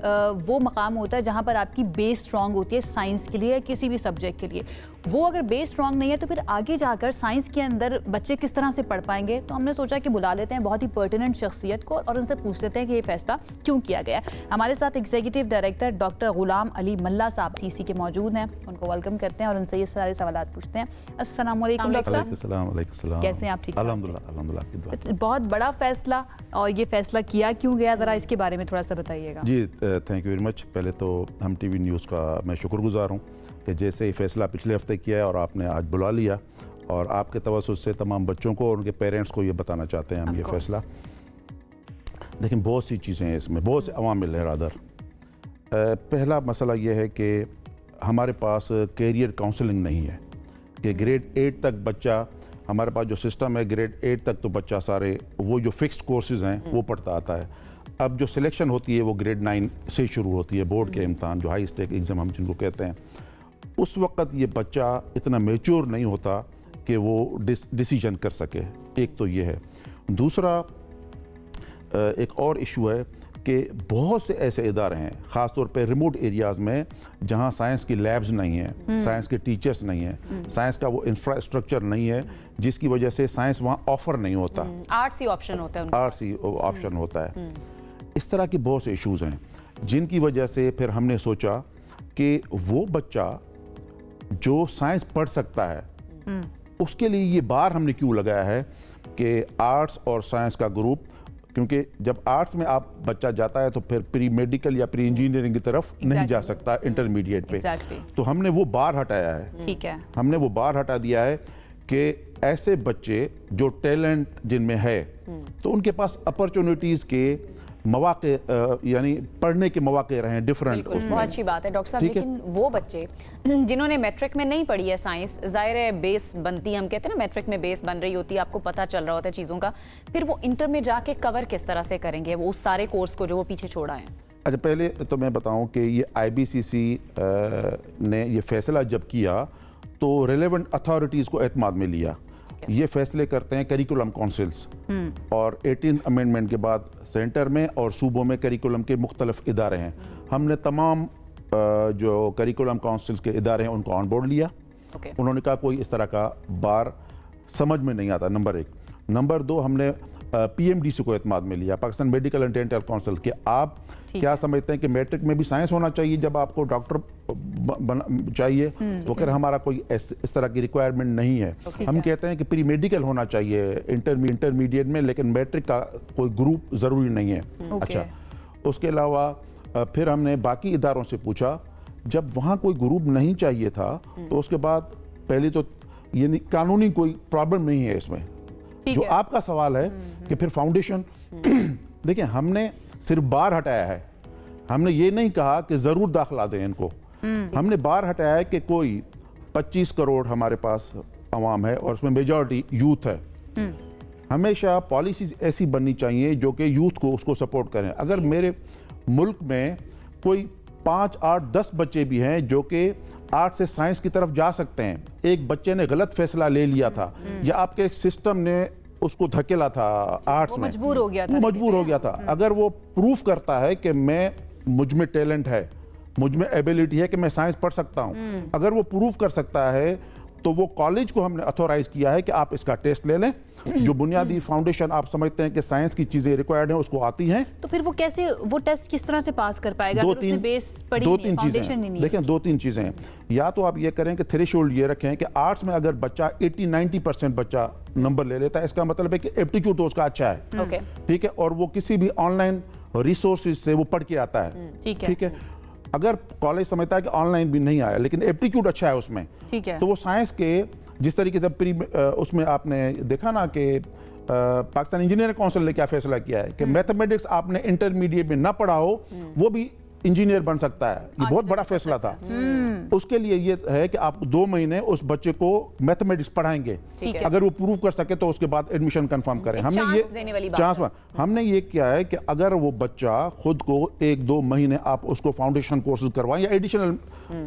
Speaker 1: वो मकाम होता है जहाँ पर आपकी बेस स्ट्रांग होती है साइंस के लिए, किसी भी सब्जेक्ट के लिए। वो अगर बेस स्ट्रांग नहीं है तो फिर आगे जाकर साइंस के अंदर बच्चे किस तरह से पढ़ पाएंगे। तो हमने सोचा कि बुला लेते हैं बहुत ही पर्टिनेंट शख्सियत को और उनसे पूछ लेते हैं कि ये फैसला क्यों किया गया। हमारे साथ executive director doctor Ghulam Ali मल्ला साहब CC के मौजूद हैं, उनको वेलकम करते हैं और उनसे ये सारे सवाल पूछते हैं। अस्सलाम वालेकुम डॉक्टर साहब, कैसे हैं आप? ठीक, अल्हम्दुलिल्लाह। बहुत बड़ा फैसला, और ये फैसला किया क्यों गया, ज़रा इसके बारे में थोड़ा सा बताइएगा।
Speaker 8: जी थैंक यू वेरी मच। पहले तो हम TV न्यूज़ का मैं शुक्रगुजार हूँ कि जैसे ही फैसला पिछले हफ्ते किया है और आपने आज बुला लिया, और आपके तवज्जुह से तमाम बच्चों को और उनके पेरेंट्स को ये बताना चाहते हैं हम ये फैसला। लेकिन बहुत सी चीज़ें हैं इसमें, बहुत से अवामिल है रादर। पहला मसला ये है कि हमारे पास कैरियर काउंसलिंग नहीं है कि ग्रेड 8 तक बच्चा, हमारे पास जो सिस्टम है ग्रेड 8 तक तो बच्चा सारे वो जो फिक्स्ड कोर्सेज हैं वो पढ़ता आता है। अब जो सिलेक्शन होती है वो ग्रेड 9 से शुरू होती है, बोर्ड के इम्तहान जो हाई स्टेक एग्ज़ाम हम जिनको कहते हैं। उस वक़्त ये बच्चा इतना मैच्योर नहीं होता कि वो डिसीजन कर सके, एक तो ये है। दूसरा एक और इशू है कि बहुत से ऐसे इदारे हैं ख़ास तौर पे रिमोट एरियाज़ में जहाँ साइंस की लैब्स नहीं हैं, साइंस के टीचर्स नहीं हैं, साइंस का वो इंफ्रास्ट्रक्चर नहीं है, जिसकी वजह से साइंस वहाँ ऑफ़र नहीं होता।
Speaker 2: आर्ट्स ही ऑप्शन होता है,
Speaker 8: आर्ट्स ही ऑप्शन होता है। इस तरह के बहुत से इश्यूज़ हैं जिनकी वजह से फिर हमने सोचा कि वो बच्चा जो साइंस पढ़ सकता है उसके लिए ये बार हमने क्यों लगाया है कि आर्ट्स और साइंस का ग्रुप, क्योंकि जब आर्ट्स में आप बच्चा जाता है तो फिर प्री मेडिकल या प्री इंजीनियरिंग की तरफ नहीं जा सकता इंटरमीडिएट पे। तो हमने वो बार हटाया है। ठीक है, हमने वो बार हटा दिया है कि ऐसे बच्चे जो टैलेंट जिनमें है तो उनके पास अपॉर्चुनिटीज़ के मौके, यानी पढ़ने के मौके रहे डिफरेंट।
Speaker 2: बहुत अच्छी बात है डॉक्टर साहब, लेकिन वो बच्चे जिन्होंने मैट्रिक में नहीं पढ़ी है साइंस, जाहिर है बेस बनती है, हम कहते हैं ना मैट्रिक में बेस बन रही होती है, आपको पता चल रहा होता है चीज़ों का, फिर वो इंटर में जाके कवर किस तरह से करेंगे वो उस सारे कोर्स को जो वो पीछे छोड़ा है?
Speaker 8: अच्छा, पहले तो मैं बताऊं कि ये IBCC ने ये फैसला जब किया तो रेलेवेंट अथॉरिटीज़ को एतमाद में लिया। ये फैसले करते हैं करिकुलम काउंसिल्स, और 18th अमेंडमेंट के बाद सेंटर में और सूबों में करिकुलम के मुख्तलिफ इदारे हैं। हमने तमाम जो करिकुलम काउंसिल्स के इदारे हैं उनको ऑन बोर्ड लिया। उन्होंने कहा कोई इस तरह का बार समझ में नहीं आता, नंबर 1। नंबर 2, हमने PMDC को एतमाद में लिया, Pakistan medical and dental council, कि आप क्या समझते हैं कि मैट्रिक में भी साइंस होना चाहिए जब आपको डॉक्टर चाहिए? तो कह रहे हमारा कोई इस तरह की रिक्वायरमेंट नहीं है। हम कहते हैं कि प्री मेडिकल होना चाहिए इंटरमीडिएट में, लेकिन मैट्रिक का कोई ग्रुप ज़रूरी नहीं है। अच्छा, उसके अलावा फिर हमने बाकी इदारों से पूछा, जब वहाँ कोई ग्रुप नहीं चाहिए था तो उसके बाद पहले तो ये कानूनी कोई प्रॉब्लम नहीं है इसमें। जो आपका सवाल है कि फिर फाउंडेशन, देखिए हमने सिर्फ बार हटाया है, हमने ये नहीं कहा कि ज़रूर दाखिला दें इनको। हमने बार हटाया है कि कोई 25 करोड़ हमारे पास अवाम है और उसमें मेजॉरिटी यूथ है। हमेशा पॉलिसीज ऐसी बननी चाहिए जो कि यूथ को उसको सपोर्ट करें। अगर मेरे मुल्क में कोई 5, 8, 10 बच्चे भी हैं जो कि आर्ट्स से साइंस की तरफ जा सकते हैं, एक बच्चे ने गलत फैसला ले लिया था या आपके सिस्टम ने उसको धकेला था आर्ट्स में,
Speaker 1: मजबूर हो गया था।
Speaker 8: अगर वो प्रूफ करता है कि मुझ में टैलेंट है, मुझ में एबिलिटी है कि मैं साइंस पढ़ सकता हूँ, अगर वो प्रूफ कर सकता है तो वो कॉलेज को हमने अथोराइज किया है कि आप इसका टेस्ट ले लें। जो बुनियादी फाउंडेशन आप समझते हैं कि साइंस की चीजें रिक्वायर्ड हैं उसको आती हैं।
Speaker 1: तो फिर वो कैसे, वो टेस्ट किस तरह से पास कर पाएगा?
Speaker 8: दो तीन चीजें, देखें 2-3 चीजें हैं। या तो आप ये करें कि थ्रेशोल्ड ये रखें कि आर्ट्स में अगर बच्चा 80-90% बच्चा नंबर ले लेता है, इसका मतलब है कि एप्टीट्यूड तो उसका अच्छा है, ठीक है, और वो किसी भी ऑनलाइन रिसोर्सेज से वो पढ़ के आता है, ठीक है। अगर कॉलेज समझता है कि ऑनलाइन भी नहीं आया लेकिन एप्टीट्यूड अच्छा है उसमें, ठीक है, तो वो साइंस के जिस तरीके से उसमें आपने देखा ना कि पाकिस्तान इंजीनियरिंग काउंसिल ने क्या फैसला किया है कि मैथमेटिक्स आपने इंटरमीडिएट में ना पढ़ा हो वो भी इंजीनियर बन सकता है। ये बहुत बड़ा फैसला था। उसके लिए ये है कि आप 2 महीने उस बच्चे को मैथमेटिक्स पढ़ाएंगे, अगर वो प्रूव कर सके तो उसके बाद एडमिशन कंफर्म करें। हमने ये चांस हमने ये किया है कि अगर वो बच्चा खुद को 1-2 महीने आप उसको फाउंडेशन कोर्सेज करवाएं या एडिशनल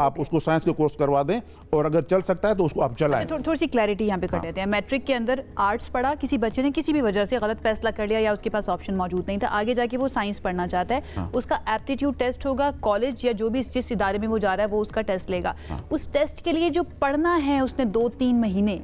Speaker 8: आप उसको साइंस के कोर्स करवा दें, और अगर चल सकता है तो उसको आप चलाएं।
Speaker 1: थोड़ी सी क्लैरिटी यहाँ पे कर देते हैं। मैट्रिक के अंदर आर्ट्स पढ़ा, किसी बच्चे ने किसी भी वजह से गलत फैसला कर लिया या उसके पास ऑप्शन मौजूद नहीं था, आगे जाके वो साइंस पढ़ना चाहता है, उसका एप्टीट्यूड टेस्ट होगा, कॉलेज या जो भी जिस इदारे में वो जा रहा है वो उसका टेस्ट लेगा। उस टेस्ट के लिए जो पढ़ना है उसने 2-3 महीने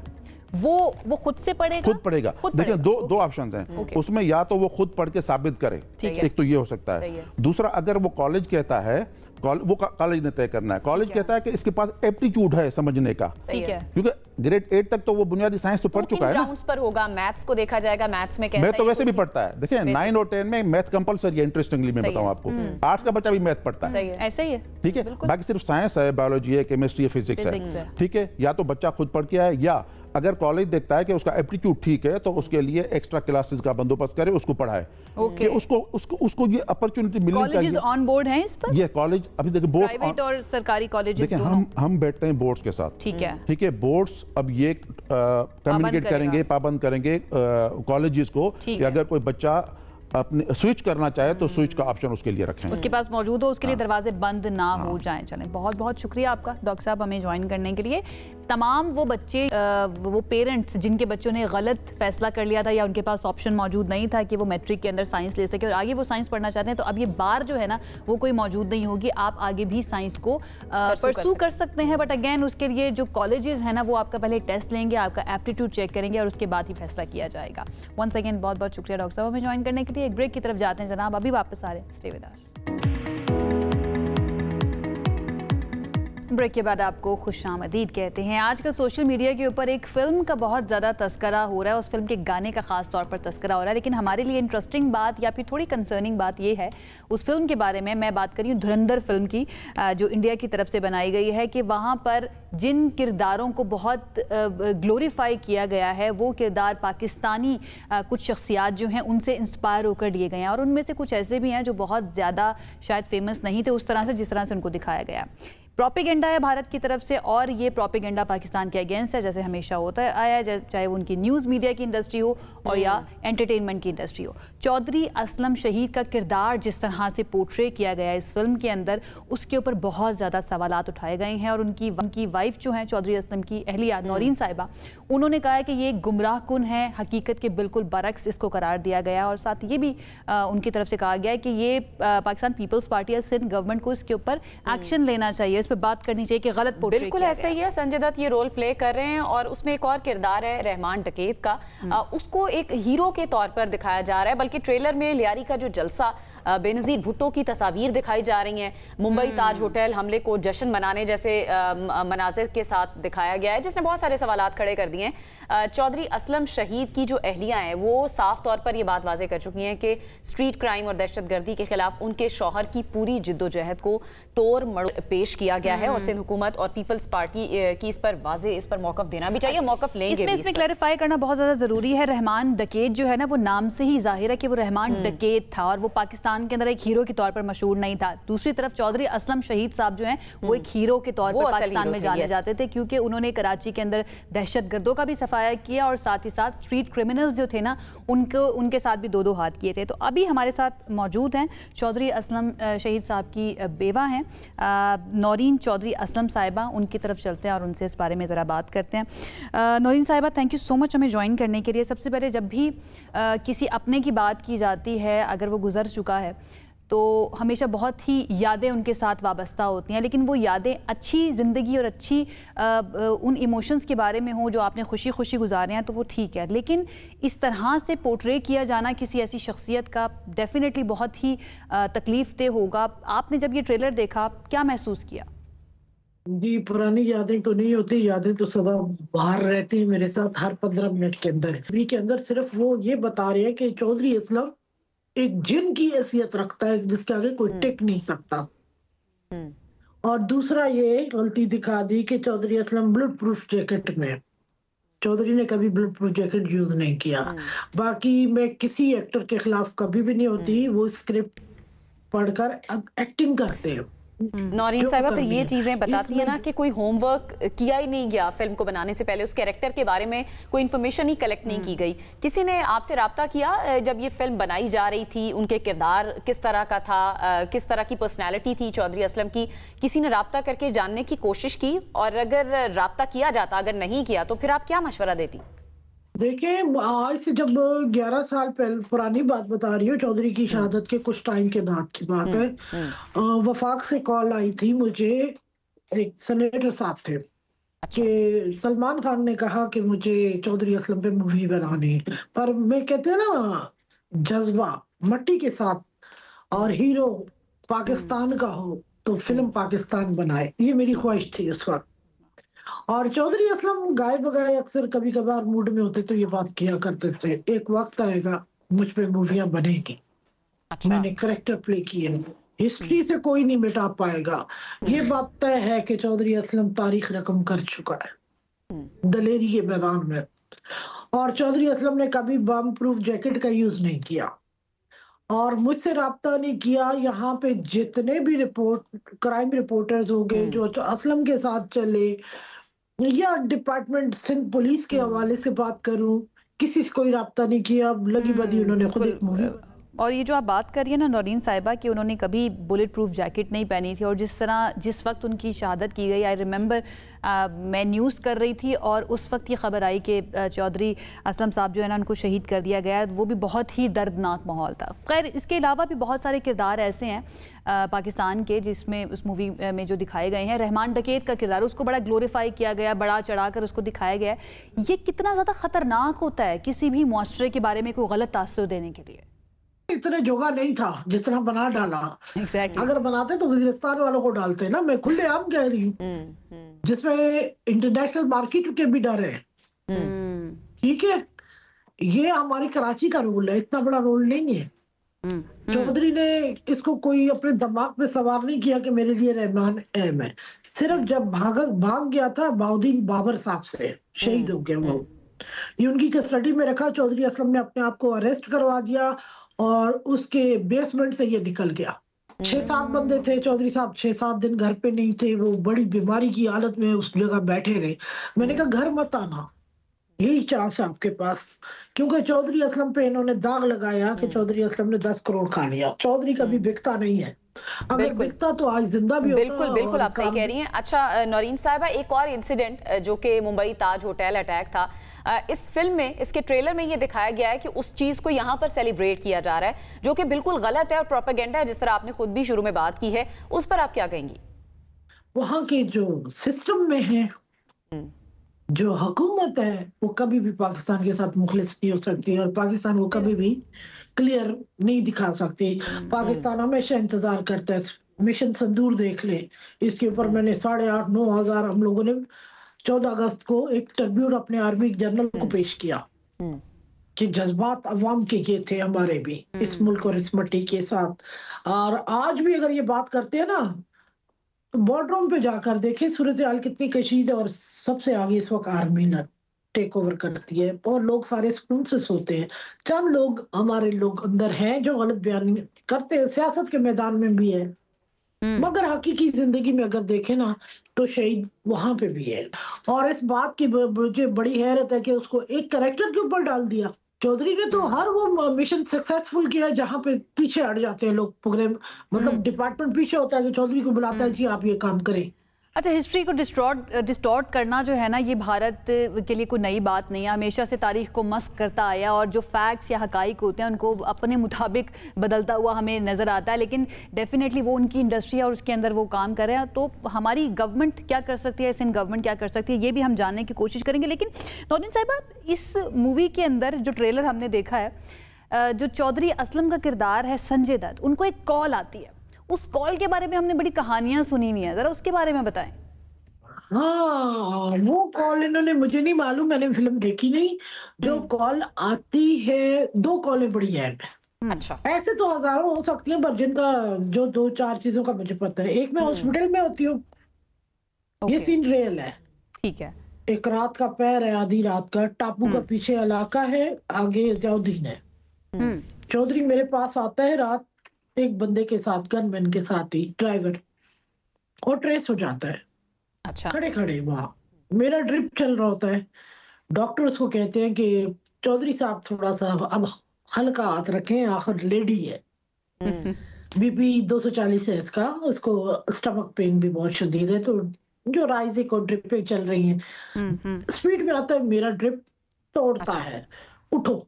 Speaker 1: वो खुद से पढ़ेगा?
Speaker 8: खुद पढ़ेगा। देखिए दो ऑप्शंस हैं उसमें, या तो वो खुद पढ़ के साबित करे, एक तो ये हो सकता है। दूसरा, अगर वो कॉलेज कहता है, वो कॉलेज ने तय करना है, कॉलेज कहता है कि इसके पास एप्टीट्यूड है समझने का, क्योंकि ग्रेड 8 तक तो वो बुनियादी साइंस तो पढ़ चुका है ना।
Speaker 2: राउंड्स पर होगा, मैथ्स को देखा जाएगा, मैथ्स में कैसा
Speaker 8: मैथ तो वैसे भी पढ़ता है। देखिए 9 और 10 में मैथ कंपलसरी है। इंटरेस्टिंगली मैं बताऊं आपको, आर्ट्स का बच्चा भी मैथ पढ़ता है,
Speaker 1: ऐसा ही है, ठीक है।
Speaker 8: बाकी सिर्फ साइंस है, बायोलॉजी है, केमिस्ट्री है, फिजिक्स है, ठीक है। या तो बच्चा खुद पढ़ के आए, या अगर कॉलेज देखता है कि उसका एप्टीट्यूड ठीक है तो उसके लिए एक्स्ट्रा क्लासेस का बंदोबस्त करे, उसको पढ़ाए, कि उसको ये अपॉर्चुनिटी मिलनी चाहिए।
Speaker 1: कॉलेजेस ऑन बोर्ड हैं इस पर?
Speaker 8: ये कॉलेज अभी देखिए बोर्ड्स
Speaker 1: प्राइवेट और सरकारी कॉलेजेस
Speaker 8: देखिए हम बैठते हैं बोर्ड्स के साथ, ठीक है। बोर्ड्स अब ये कम्युनिकेट करेंगे, पाबंद करेंगे कॉलेजेस को कि अगर कोई बच्चा अपने स्विच करना चाहे तो स्विच का ऑप्शन उसके लिए रखें,
Speaker 1: उसके पास मौजूद हो, उसके लिए दरवाजे बंद ना हो जाएं। चलें, बहुत बहुत शुक्रिया आपका डॉक्टर साहब हमें ज्वाइन करने के लिए। तमाम वो बच्चे, वो पेरेंट्स जिनके बच्चों ने गलत फैसला कर लिया था या उनके पास ऑप्शन मौजूद नहीं था कि वो मैट्रिक के अंदर साइंस ले सके और आगे वो साइंस पढ़ना चाहते हैं, तो अब ये बार जो है ना वो कोई मौजूद नहीं होगी, आप आगे भी साइंस को परसू कर सकते हैं। बट अगेन उसके लिए जो कॉलेजेस है ना वो आपका पहले टेस्ट लेंगे, आपका एप्टीट्यूड चेक करेंगे और उसके बाद ही फैसला किया जाएगा। वंस अगेन बहुत बहुत शुक्रिया डॉक्टर साहब हमें ज्वाइन करने के लिए। एक ब्रेक की तरफ जाते हैं जनाब, अभी वापस आ रहे हैं, स्टे विद अस। ब्रेक के बाद आपको खुशामदीद कहते हैं। आजकल सोशल मीडिया के ऊपर एक फ़िल्म का बहुत ज़्यादा तस्करा हो रहा है, उस फिल्म के गाने का ख़ास तौर पर तस्करा हो रहा है, लेकिन हमारे लिए इंटरेस्टिंग बात या फिर थोड़ी कंसर्निंग बात ये है उस फिल्म के बारे में, मैं बात कर रही हूँ धुरंधर फिल्म की, जो इंडिया की तरफ से बनाई गई है, कि वहाँ पर जिन किरदारों को बहुत ग्लोरीफाई किया गया है वो किरदार पाकिस्तानी कुछ शख्सियात जो हैं उनसे इंस्पायर होकर लिए गए हैं, और उनमें से कुछ ऐसे भी हैं जो बहुत ज़्यादा शायद फेमस नहीं थे उस तरह से जिस तरह से उनको दिखाया गया। प्रोपेगेंडा है भारत की तरफ से, और ये प्रोपेगेंडा पाकिस्तान के अगेंस्ट है, जैसे हमेशा होता आया है, चाहे वो उनकी न्यूज़ मीडिया की इंडस्ट्री हो और या एंटरटेनमेंट की इंडस्ट्री हो। चौधरी असलम शहीद का किरदार जिस तरह से पोर्ट्रे किया गया है इस फिल्म के अंदर, उसके ऊपर बहुत ज़्यादा सवालात उठाए गए हैं, और उनकी वाइफ जो हैं चौधरी असलम की अहलिया नौरीन साहिबा, उन्होंने कहा है कि ये गुमराह कुन है, हकीकत के बिल्कुल बरक्स इसको करार दिया गया, और साथ ये भी उनकी तरफ से कहा गया है कि ये पाकिस्तान पीपल्स पार्टी या सिंध गवर्नमेंट को इसके ऊपर एक्शन लेना चाहिए, इस पर बात करनी चाहिए कि गलत पोर्ट्रे
Speaker 2: बिल्कुल ऐसा ही है। संजय दत्त ये रोल प्ले कर रहे हैं, और उसमें एक और किरदार है रहमान डकैत का, उसको एक हीरो के तौर पर दिखाया जा रहा है, बल्कि ट्रेलर में लियारी का जो जलसा, बेनज़ीर भुट्टो की तस्वीर दिखाई जा रही हैं, मुंबई ताज होटल हमले को जश्न मनाने जैसे मनाजिर के साथ दिखाया गया है, जिसने बहुत सारे सवालात खड़े कर दिए हैं। चौधरी असलम शहीद की जो अहलियां हैं वो साफ तौर पर ये बात वाज़ेह कर चुकी हैं कि स्ट्रीट क्राइम और दहशतगर्दी के खिलाफ उनके शौहर की पूरी जिद्दोजहद को तोड़ मरोड़ पेश किया गया है, और सिंध हुकूमत और पीपल्स पार्टी की इस पर वाज़ेह इस पर मौक़िफ़ देना भी चाहिए, मौक़िफ़ लेंगे।
Speaker 1: इसमें क्लैरिफाई करना बहुत ज़्यादा ज़रूरी है। रहमान डकैत जो है ना वो नाम से ही जाहिर है कि वो रहमान डकैत था, और वो पाकिस्तान के अंदर एक हीरो के तौर पर मशहूर नहीं था। दूसरी तरफ चौधरी असलम शहीद साहब जो हैं वो एक हीरो के तौर पर पाकिस्तान में जाने जाते थे, क्योंकि उन्होंने कराची के अंदर दहशतगर्दों का भी सफाया किया और साथ ही साथ स्ट्रीट क्रिमिनल्स जो थे ना उनके साथ भी दो हाथ किए थे। तो अभी हमारे साथ मौजूद हैं चौधरी असलम शहीद साहब की बेवा हैं नौरीन चौधरी असलम साहिबा, उनकी तरफ चलते हैं और उनसे इस बारे में ज़रा बात करते हैं। नौरीन साहिबा, थैंक यू सो मच हमें ज्वाइन करने के लिए। सबसे पहले जब भी किसी अपने की बात की जाती है, अगर वो गुजर चुका है, तो हमेशा बहुत ही यादें उनके साथ वाबस्ता होती हैं, लेकिन वो यादें अच्छी ज़िंदगी और अच्छी उन इमोशंस के बारे में हो जो आपने खुशी खुशी गुजारे हैं तो वो ठीक है, लेकिन इस तरह से पोर्ट्रे किया जाना किसी ऐसी शख्सियत का डेफिनेटली बहुत ही तकलीफ देह होगा। आपने जब ये ट्रेलर देखा क्या महसूस किया?
Speaker 9: जी, पुरानी यादें तो नहीं होती, यादें तो सदा बाहर रहती है मेरे साथ हर 15 मिनट के अंदर। के अंदर सिर्फ वो ये बता रहे हैं कि चौधरी असलम एक जिन की हैसियत रखता है जिसके आगे कोई टिक नहीं सकता। और दूसरा ये गलती दिखा दी कि Chaudhry Aslam bullet proof jacket में, चौधरी ने कभी बुलेट प्रूफ जैकेट यूज नहीं किया। बाकी मैं किसी एक्टर के खिलाफ कभी भी नहीं होती, वो स्क्रिप्ट पढ़कर एक्टिंग करते हैं।
Speaker 2: नौरीन साहिबा, फिर ये चीजें बताती है ना कि कोई होमवर्क किया ही नहीं गया फिल्म को बनाने से पहले, उस कैरेक्टर के बारे में कोई इन्फॉर्मेशन ही कलेक्ट नहीं की गई। किसी ने आपसे राब्ता किया जब ये फिल्म बनाई जा रही थी? उनके किरदार किस तरह का था, किस तरह की पर्सनैलिटी थी चौधरी असलम की? किसी ने राब्ता करके जानने की कोशिश की? और अगर राब्ता किया जाता, अगर नहीं किया, तो फिर आप क्या मशवरा देती?
Speaker 9: देखिए, आज से जब 11 साल पहले पुरानी बात बता रही हूँ, चौधरी की शहादत के कुछ टाइम के बाद की बात है। वफाक से कॉल आई थी मुझे, एक सेनेटर साहब थे कि सलमान खान ने कहा कि मुझे चौधरी असलम पे मूवी बनानी है, पर मैं कहते हैं ना जज्बा मट्टी के साथ, और हीरो पाकिस्तान का हो तो फिल्म पाकिस्तान बनाए, ये मेरी ख्वाहिश थी उस वक्त। और चौधरी असलम गाए बगाए अक्सर कभी कभार मूड में होते तो ये बात किया करते थे, एक वक्त आएगा मुझ पे मूवियां बनेगी। मैंने करेक्टर प्ले किए, हिस्ट्री से कोई नहीं मिटा पाएगा। ये बात तय है कि चौधरी असलम तारीख रकम कर चुका है दलेरी के मैदान में। और चौधरी असलम ने कभी बम प्रूफ जैकेट का यूज नहीं किया और मुझसे राब्ता नहीं किया। यहाँ पे जितने भी क्राइम रिपोर्टर्स हो गए जो असलम के साथ चले, या डिपार्टमेंट सिंध पुलिस के हवाले से बात करूं, किसी से कोई राब्ता नहीं किया। लगी बदी उन्होंने खुद एक मूवी।
Speaker 1: और ये जो आप बात कर रही है ना नौरीन साहिबा कि उन्होंने कभी बुलेट प्रूफ जैकेट नहीं पहनी थी, और जिस वक्त उनकी शहादत की गई, आई रिमेंबर मैं न्यूज़ कर रही थी और उस वक्त ये खबर आई कि चौधरी असलम साहब जो है ना उनको शहीद कर दिया गया, वो भी बहुत ही दर्दनाक माहौल था। खैर, इसके अलावा भी बहुत सारे किरदार ऐसे हैं पाकिस्तान के जिसमें उस मूवी में जो दिखाए गए हैं। रहमान डकैत का किरदार, उसको बड़ा ग्लोरीफाई किया गया, बड़ा चढ़ाकर उसको दिखाया गया है। ये कितना ज़्यादा ख़तरनाक होता है किसी भी मुआशरे के बारे में कोई गलत तासुर देने के लिए?
Speaker 9: इतने जोगा नहीं था जिस तरह बना डाला। exactly. अगर बनाते तो वजीरिस्तान वालों को डालते ना, मैं खुलेआम कह रही हूँ, जिसमें इंटरनेशनल मार्केट के भी डर है। ठीक है, ये हमारी कराची का रोल है, इतना बड़ा रोल नहीं है। चौधरी ने इसको कोई अपने दिमाग पे सवार नहीं किया कि मेरे लिए रहमान अहम है। सिर्फ जब भाग गया था बाउद्दीन बाबर साहब से, शहीद हो गया वो, ये उनकी कस्टडी में रखा। चौधरी असलम ने अपने आप को अरेस्ट करवा दिया और उसके बेसमेंट से ये निकल गया। 6-7 बंदे थे, चौधरी साहब 6-7 दिन घर पे नहीं थे, वो बड़ी बीमारी की हालत में उस जगह बैठे रहे। मैंने कहा घर मत आना, यही चांस है आपके पास, क्योंकि चौधरी असलम पे इन्होंने दाग लगाया कि चौधरी असलम ने 10 करोड़ खा लिया। चौधरी कभी बिकता नहीं है, अगर बिकता तो आज जिंदा भी होता।
Speaker 2: बिल्कुल आप सही कह रही हैं। अच्छा नौरीन साहिबा, एक और इंसिडेंट जो कि मुंबई ताज होटल अटैक था, इस फिल्म में, इसके ट्रेलर में ये दिखाया गया है कि उस चीज को यहाँ पर सेलिब्रेट किया जा रहा है, जो कि बिल्कुल गलत है और प्रोपेगेंडा है, जिस तरह आपने खुद भी शुरू में बात की है। उस पर आप क्या कहेंगी?
Speaker 9: वहाँ के जो सिस्टम में है, जो हुकूमत है, वो कभी भी पाकिस्तान के साथ मुखलिस नहीं हो सकती और पाकिस्तान को कभी भी क्लियर नहीं दिखा सकती। पाकिस्तान हमेशा इंतजार करता है। मिशन संदूर देख ले, इसके ऊपर मैंने 8,500-9 हजार हम लोगों ने 14 अगस्त को एक ट्रिब्यूट अपने आर्मी जनरल को पेश किया कि जज्बात अवाम के ये थे हमारे भी इस मुल्क और इस मिट्टी के साथ। और आज भी अगर ये बात करते हैं ना, तो बॉर्डरों पे जाकर देखें सूरत हाल कितनी कशीद है, और सबसे आगे इस वक्त आर्मी ने टेक ओवर करती है और लोग सारे सुकून से सोते हैं। चंद लोग हमारे लोग अंदर हैं जो गलत बयानी करते हैं, सियासत के मैदान में भी है, मगर हकीकी जिंदगी में अगर देखें ना तो शहीद वहां पे भी है। और इस बात की मुझे बड़ी हैरत है कि उसको एक कैरेक्टर के ऊपर डाल दिया। चौधरी ने तो हर वो मिशन सक्सेसफुल किया जहां पे पीछे हट जाते हैं लोग, प्रोग्राम मतलब डिपार्टमेंट पीछे होता है कि चौधरी को बुलाता है जी आप ये काम करें।
Speaker 1: अच्छा, हिस्ट्री को डिस्टॉर्ट करना जो है ना, ये भारत के लिए कोई नई बात नहीं है। हमेशा से तारीख को मस्क करता आया और जो फैक्ट्स या हकाइक होते हैं उनको अपने मुताबिक बदलता हुआ हमें नज़र आता है। लेकिन डेफिनेटली वो उनकी इंडस्ट्री है और उसके अंदर वो काम कर रहे हैं। तो हमारी गवर्नमेंट क्या कर सकती है, सिंध गवर्नमेंट क्या कर सकती है, ये भी हम जानने की कोशिश करेंगे। लेकिन नौरीन साहिबा, इस मूवी के अंदर जो ट्रेलर हमने देखा है, जो चौधरी असलम का किरदार है संजय दत्त, उनको एक कॉल आती है। उस कॉल के बारे में हमने बड़ी कहानियां सुनी हुई हैं, जरा उसके बारे में बताएं।
Speaker 9: हाँ, वो कॉल इन्होंने, मुझे नहीं मालूम, मैंने फिल्म देखी नहीं। जो कॉल आती है, 2 कॉलें बड़ी हैं।
Speaker 2: अच्छा,
Speaker 9: ऐसे तो हजारों हो सकती हैं, पर जिनका जो 2-4 चीजों का मुझे पता है। एक, मैं हॉस्पिटल में होती हूँ, ये सीन रियल है।
Speaker 1: ठीक है।
Speaker 9: एक रात का पैर है, आधी रात का, टापू का पीछे इलाका है, आगे जयाउद्दीन है। चौधरी मेरे पास आता है रात, एक बंदे के साथ, गनमैन के साथ ही, ड्राइवर, और ट्रेस हो जाता है।
Speaker 2: अच्छा,
Speaker 9: खड़े खड़े वहां मेरा ड्रिप चल रहा होता है। डॉक्टर उसको कहते हैं कि चौधरी साहब थोड़ा सा अब हल्का हाथ रखें, आखिर लेडी है, बीपी 240 है इसका, उसको स्टमक पेन भी बहुत शदीद है, तो जो राइजिंग और ड्रिपें चल रही हैं, स्पीड में आता है। मेरा ड्रिप तोड़ता है, उठो,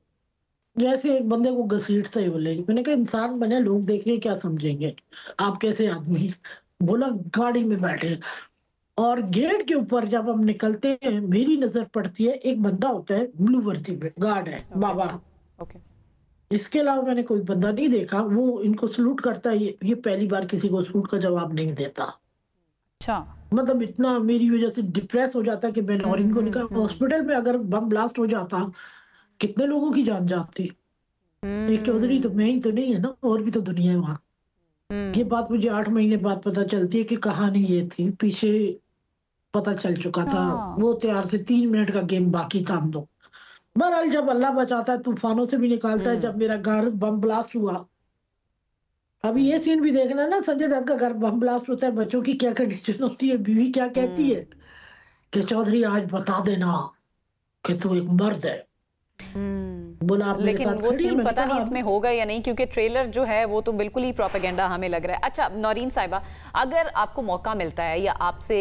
Speaker 9: जैसे एक बंदे को घसीटता ही बोले। मैंने कहा इंसान बने, लोग देख रहे क्या समझेंगे, आप कैसे आदमी। बोला गाड़ी में बैठे, और गेट के ऊपर जब हम निकलते हैं, मेरी नजर पड़ती है, एक बंदा होता है ब्लू वर्दी में, गार्ड है, बाबा। इसके अलावा मैंने कोई बंदा नहीं देखा। वो इनको सलूट करता है, ये पहली बार किसी को सलूट का जवाब नहीं देता।
Speaker 1: अच्छा,
Speaker 9: मतलब इतना मेरी वजह से डिप्रेस हो जाता कि मैंने, और इनको निकल, हॉस्पिटल में अगर बम ब्लास्ट हो जाता, कितने लोगों की जान जाती। एक चौधरी तो मैं ही तो नहीं है ना, और भी तो दुनिया है वहां। ये बात मुझे 8 महीने बाद पता चलती है कि कहानी ये थी, पीछे पता चल चुका था। वो तैयार से 3 मिनट का गेम बाकी था हम लोग। बहरहाल, जब अल्लाह बचाता है, तूफानों से भी निकालता है। जब मेरा घर बम ब्लास्ट हुआ, अभी ये सीन भी देखना ना, संजय दत्त का घर बम ब्लास्ट होता है, बच्चों की क्या कंडीशन होती है, बीवी क्या कहती है कि चौधरी आज बता देना कि तू एक मर्द है। बोला आप मेरे
Speaker 2: लेकिन
Speaker 9: साथ
Speaker 2: वो
Speaker 9: खड़ी,
Speaker 2: सीन
Speaker 9: मैंने
Speaker 2: पता
Speaker 9: कहा,
Speaker 2: नहीं इसमें होगा या नहीं, क्योंकि ट्रेलर जो है वो तो बिल्कुल ही प्रोपेगेंडा हमें लग रहा है। अच्छा नौरीन साहिबा, अगर आपको मौका मिलता है या आपसे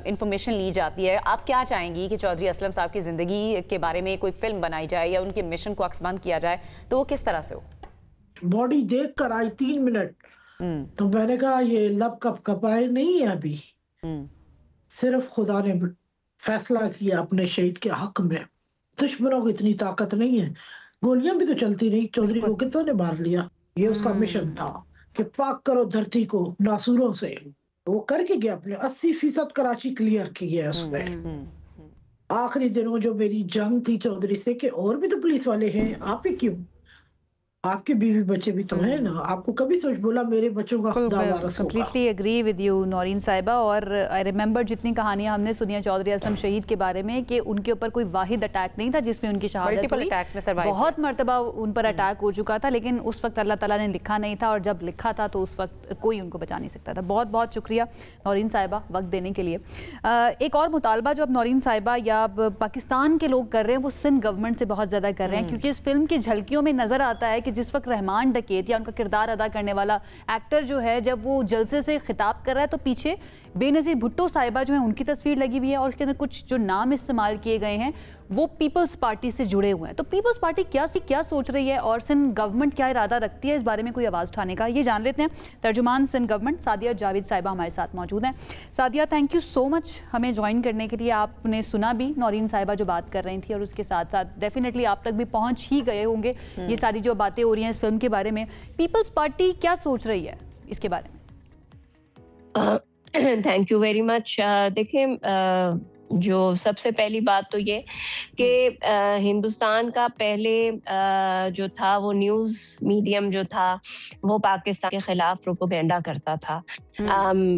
Speaker 2: इंफॉर्मेशन ली जाती है, आप क्या चाहेंगी कि चौधरी असलम साहब की जिंदगी के बारे में कोई फिल्म बनाई जाए या उनके मिशन को अक्सबंद किया जाए, तो वो किस तरह से हो?
Speaker 9: बॉडी देख कर आई 3 मिनट, तो मैंने कहा ये लब कप कपाए नहीं है अभी, सिर्फ खुदा ने फैसला किया अपने शहीद के हक में। दुश्मनों को इतनी ताकत नहीं है, गोलियां भी तो चलती रही, चौधरी को कितनों ने मार लिया। ये उसका मिशन था कि पाक करो धरती को नासूरों से। वो करके गया, अपने 80% कराची क्लियर की है उसने। आखिरी दिनों जो मेरी जंग थी चौधरी से कि और भी तो पुलिस वाले हैं, आप ही क्यों, आपके बीवी बच्चे भी तो हैं ना, आपको कभी सोच बोला मेरे बच्चों का खुदा वारस होगा।
Speaker 1: Completely agree with you Noreen साहिबा। और आई रिमेंबर जितनी कहानियां हमने सुनी है चौधरी असलम शहीद के बारे में, कि उनके ऊपर कोई वाहिद अटैक नहीं था जिसमें उनकी शहादत हुई, बहुत मरतबा उन पर अटैक हो चुका था, लेकिन उस वक्त अल्लाह ताला ने लिखा नहीं था, और जब लिखा था तो उस वक्त कोई उनको बचा नहीं सकता था। बहुत बहुत शुक्रिया नौरीन साहिबा वक्त देने के लिए। एक और मुतालबा जो अब नौरीन साहिबा या पाकिस्तान के लोग कर रहे हैं, वो सिंध गवर्नमेंट से बहुत ज़्यादा कर रहे हैं, क्योंकि इस फिल्म की झलकियों में नज़र आता है कि जिस वक्त रहमान डकैत या उनका किरदार अदा करने वाला एक्टर जो है, जब वो जलसे से खिताब कर रहा है, तो पीछे बेनज़ीर भुट्टो साहिबा जो है उनकी तस्वीर लगी हुई है, और उसके अंदर कुछ जो नाम इस्तेमाल किए गए हैं वो पीपल्स पार्टी से जुड़े हुए हैं। तो पीपल्स पार्टी क्या सोच रही है और सिंध गवर्नमेंट क्या इरादा रखती है इस बारे में कोई आवाज़ उठाने का, ये जान लेते हैं। तर्जुमान सिंध गवर्नमेंट सादिया जावेद साहिबा हमारे साथ मौजूद हैं। Sadia, thank you so much हमें ज्वाइन करने के लिए। आपने सुना भी नौरीन साहिबा जो बात कर रही थी, और उसके साथ साथ डेफिनेटली आप तक भी पहुँच ही गए होंगे ये सारी जो बातें हो रही हैं इस फिल्म के बारे में। पीपल्स पार्टी क्या सोच रही है इसके बारे में?
Speaker 10: Thank you very much. देखिए, जो सबसे पहली बात तो ये कि हिंदुस्तान का पहले जो था वो न्यूज़ मीडियम जो था वो पाकिस्तान के खिलाफ प्रोपेगेंडा करता था।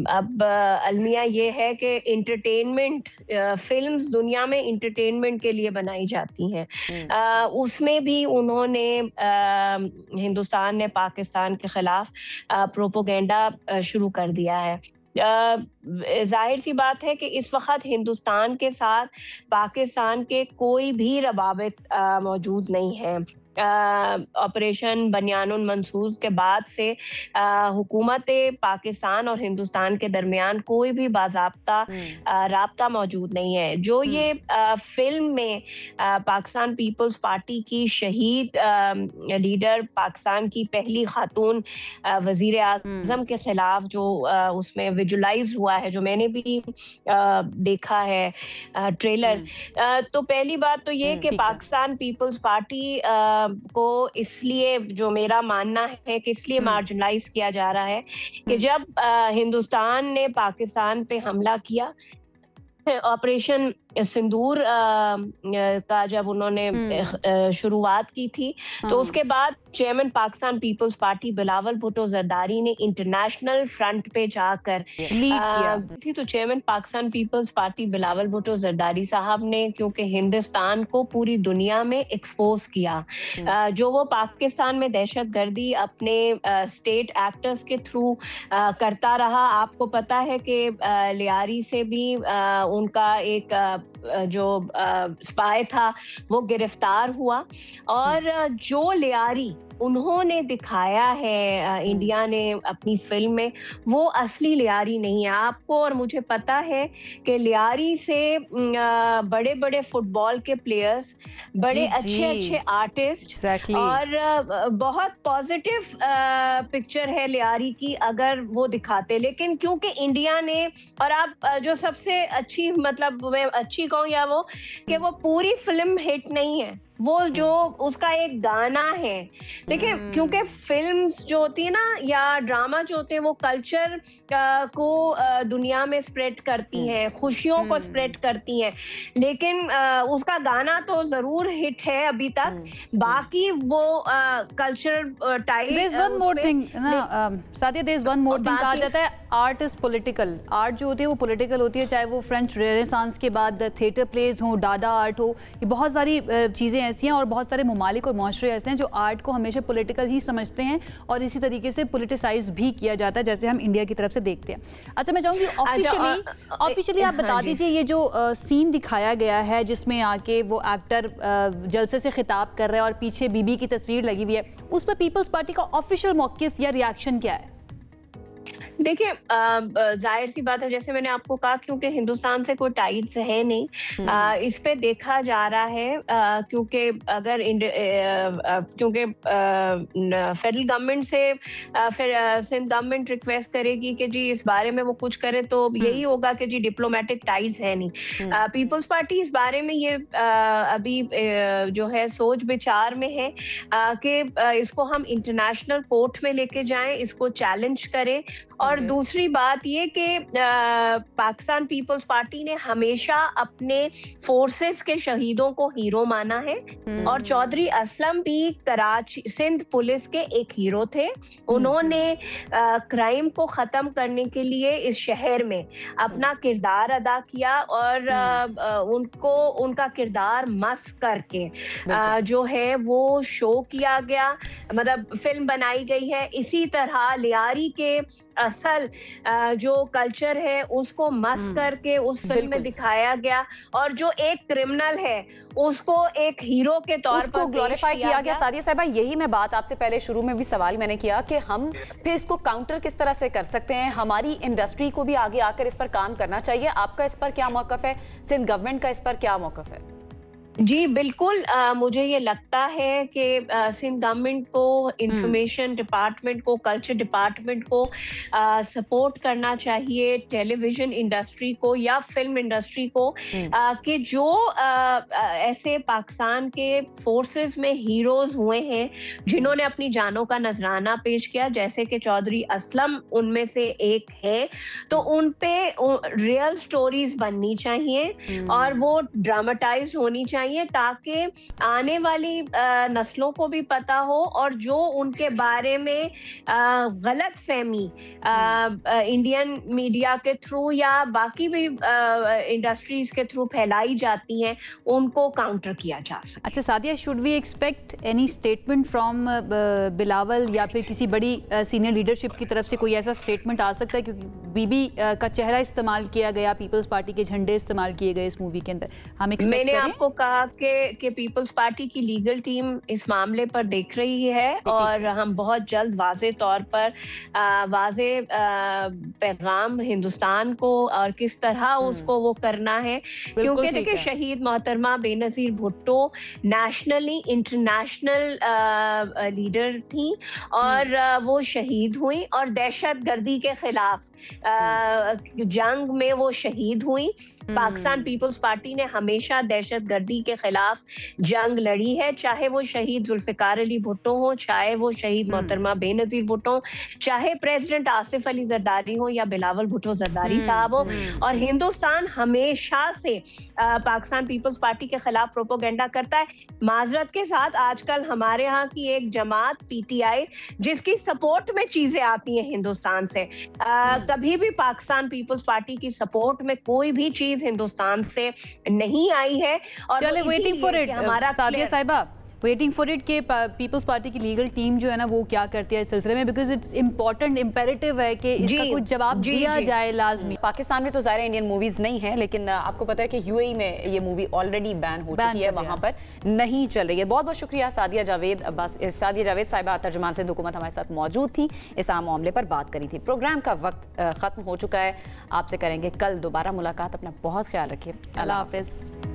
Speaker 10: अब अलमिया ये है कि इंटरटेनमेंट फिल्म्स दुनिया में इंटरटेनमेंट के लिए बनाई जाती हैं, उसमें भी उन्होंने हिंदुस्तान ने पाकिस्तान के खिलाफ प्रोपेगेंडा शुरू कर दिया है। जाहिर सी बात है कि इस वक्त हिंदुस्तान के साथ पाकिस्तान के कोई भी रवाबित मौजूद नहीं है। ऑपरेशन बनियानुल मंसूर के बाद से हुकूमत पाकिस्तान और हिंदुस्तान के दरमियान कोई भी बाज़ाब्ता राब्ता मौजूद नहीं है। जो ये फिल्म में पाकिस्तान पीपल्स पार्टी की शहीद लीडर, पाकिस्तान की पहली खातून वजीर आज़म के खिलाफ जो उसमें विजुलाइज हुआ है, जो मैंने भी देखा है ट्रेलर, तो पहली बात तो ये कि पाकिस्तान पीपल्स पार्टी को इसलिए, जो मेरा मानना है कि इसलिए मार्जिनलाइज किया जा रहा है कि जब हिंदुस्तान ने पाकिस्तान पे हमला किया, ऑपरेशन सिंदूर का जब उन्होंने शुरुआत की थी, तो उसके बाद chairman Pakistan peoples party Bilawal Bhutto Zardari ने इंटरनेशनल फ्रंट पे जाकर लीड किया थी। तो chairman Pakistan peoples party Bilawal Bhutto Zardari साहब ने, क्योंकि हिंदुस्तान को पूरी दुनिया में एक्सपोज किया, जो वो पाकिस्तान में दहशतगर्दी अपने स्टेट एक्टर्स के थ्रू करता रहा। आपको पता है कि लियारी से भी उनका एक जो स्पाई था वो गिरफ्तार हुआ, और जो लियारी उन्होंने दिखाया है इंडिया ने अपनी फिल्म में, वो असली लियारी नहीं है। आपको और मुझे पता है कि लियारी से बड़े बड़े फुटबॉल के प्लेयर्स, बड़े अच्छे अच्छे आर्टिस्ट, और बहुत पॉजिटिव पिक्चर है लियारी की अगर वो दिखाते, लेकिन क्योंकि इंडिया ने, और आप जो सबसे अच्छी, मतलब मैं अच्छी कहूँ या वो, कि वो पूरी फिल्म हिट नहीं है, वो जो उसका एक गाना है। देखिए, क्योंकि फिल्म्स जो होती है ना, या ड्रामा जो होते हैं, वो कल्चर को दुनिया में स्प्रेड करती हैं, खुशियों को स्प्रेड करती हैं, लेकिन उसका गाना तो जरूर हिट है अभी तक, बाकी वो culture type.
Speaker 1: There's one more thing ना Sadia, there's one more thing कहा जाता है, आर्ट इज पॉलिटिकल। आर्ट जो होती है वो पॉलिटिकल होती है, चाहे वो फ्रेंच रेनेसांस के बाद थिएटर प्लेज हो, डाडा आर्ट हो, ये बहुत सारी चीज़ें ऐसी हैं, और बहुत सारे ममालिक और मुआशरे ऐसे हैं जो आर्ट को हमेशा पॉलिटिकल ही समझते हैं, और इसी तरीके से पॉलिटिसाइज भी किया जाता है, जैसे हम इंडिया की तरफ से देखते हैं। अच्छा, मैं चाहूँगी ऑफिशियली आप बता दीजिए, ये जो सीन दिखाया गया है जिसमें आके वो एक्टर जलसे से खिताब कर रहा है और पीछे बीबी की तस्वीर लगी हुई है, उस पर पीपल्स पार्टी का ऑफिशियल मौक़िफ़ या रिएक्शन क्या है?
Speaker 10: देखिए, जाहिर सी बात है, जैसे मैंने आपको कहा, क्योंकि हिंदुस्तान से कोई टाइट्स है नहीं, इस पे देखा जा रहा है, क्योंकि अगर क्योंकि फेडरल गवर्नमेंट से फिर सिंध गवर्नमेंट रिक्वेस्ट करेगी कि जी इस बारे में वो कुछ करे, तो यही होगा कि जी डिप्लोमेटिक टाइट्स है नहीं। पीपल्स पार्टी इस बारे में ये अभी जो है सोच विचार में है कि इसको हम इंटरनेशनल कोर्ट में लेके जाएं, इसको चैलेंज करें। और दूसरी बात ये कि पाकिस्तान पीपल्स पार्टी ने हमेशा अपने फोर्सेस के शहीदों को हीरो माना है, और चौधरी असलम भी कराची सिंध पुलिस के एक हीरो थे। उन्होंने क्राइम को ख़त्म करने के लिए इस शहर में अपना किरदार अदा किया, और उनको उनका किरदार मस्क करके जो है वो शो किया गया, मतलब फिल्म बनाई गई है। इसी तरह लियारी के असल जो कल्चर है उसको मस्क करके उस फिल्म में दिखाया गया, और जो एक क्रिमिनल है उसको एक हीरो के तौर पर
Speaker 2: ग्लोरीफाई किया गया। सादिया साहिबा, यही मैं बात आपसे पहले शुरू में भी सवाल मैंने किया कि हम फिर इसको काउंटर किस तरह से कर सकते हैं, हमारी इंडस्ट्री को भी आगे आकर इस पर काम करना चाहिए। आपका इस पर क्या मौक़िफ़ है, सिंध गवर्नमेंट का इस पर क्या मौक़िफ़ है?
Speaker 10: जी बिल्कुल, मुझे ये लगता है कि सिंध गवर्नमेंट को, इंफॉर्मेशन डिपार्टमेंट को, कल्चर डिपार्टमेंट को सपोर्ट करना चाहिए, टेलीविज़न इंडस्ट्री को या फिल्म इंडस्ट्री को, कि जो ऐसे पाकिस्तान के फोर्सेस में हीरोज़ हुए हैं जिन्होंने अपनी जानों का नजराना पेश किया, जैसे कि चौधरी असलम उनमें से एक है, तो उन पे रियल स्टोरीज बननी चाहिए और वो ड्रामेटाइज होनी चाहिए, ताकि आने वाली नस्लों को भी पता हो, और जो उनके बारे में गलत फहमी इंडियन मीडिया के थ्रू या बाकी भी इंडस्ट्रीज के थ्रू फैलाई जाती हैं, उनको काउंटर किया जा सके।
Speaker 1: अच्छा Sadia, should we expect any statement from Bilawal या फिर किसी बड़ी सीनियर लीडरशिप की तरफ से कोई ऐसा स्टेटमेंट आ सकता है, क्योंकि बीबी का चेहरा इस्तेमाल किया गया, पीपल्स पार्टी के झंडे इस्तेमाल किए गए इस मूवी के अंदर, हम एक्सपेक्ट
Speaker 10: मैंने आपको कहा कि पीपल्स पार्टी की लीगल टीम इस मामले पर देख रही है और हम बहुत जल्द वाज़े तौर पर वाज़े पैगाम हिंदुस्तान को और किस तरह उसको वो करना है, क्योंकि देखिए शहीद मोहतरमा Benazir Bhutto nationally international leader थी और वो शहीद हुई और दहशतगर्दी के खिलाफ जंग में वो शहीद हुई। पाकिस्तान पीपल्स पार्टी ने हमेशा दहशतगर्दी के खिलाफ जंग लड़ी है, चाहे वो शहीद जुल्फिकार अली भुट्टो हो, चाहे वो शहीद मोहतरमा बेनज़ीर भुट्टो, चाहे प्रेसिडेंट आसिफ अली जरदारी हो या बिलावल भुट्टो जरदारी साहब हो। और हिंदुस्तान हमेशा से पाकिस्तान पीपल्स पार्टी के खिलाफ प्रोपोगेंडा करता है। माजरत के साथ आजकल हमारे यहाँ की एक जमात PTI जिसकी सपोर्ट में चीजें आती हैं हिंदुस्तान से, कभी भी पाकिस्तान पीपल्स पार्टी की सपोर्ट में कोई भी चीज हिंदुस्तान से नहीं आई है। और
Speaker 1: वेटिंग फॉर इट सादिया साहिबा, वेटिंग फॉर इट के पीपल्स पार्टी की लीगल टीम जो है ना वो क्या करती है इस सिलसिले में, बिकॉज इट्स इम्पोर्टेंट इम्पेरेटिव है कि इसका कुछ जवाब दिया जाए लाजमी।
Speaker 2: पाकिस्तान में तो ज़ाहिर इंडियन मूवीज नहीं है, लेकिन आपको पता है कि UAE में ये मूवी ऑलरेडी बैन हो चुकी है, वहाँ पर नहीं चल रही है। बहुत बहुत शुक्रिया सादिया जावेद साहिबा, तर्जुमान सिंध हुकूमत हमारे साथ मौजूद थी, इस आम मामले पर बात करी थी। प्रोग्राम का वक्त ख़त्म हो चुका है, आपसे करेंगे कल दोबारा मुलाकात। अपना बहुत ख्याल रखिए, अल्लाह हाफिज़।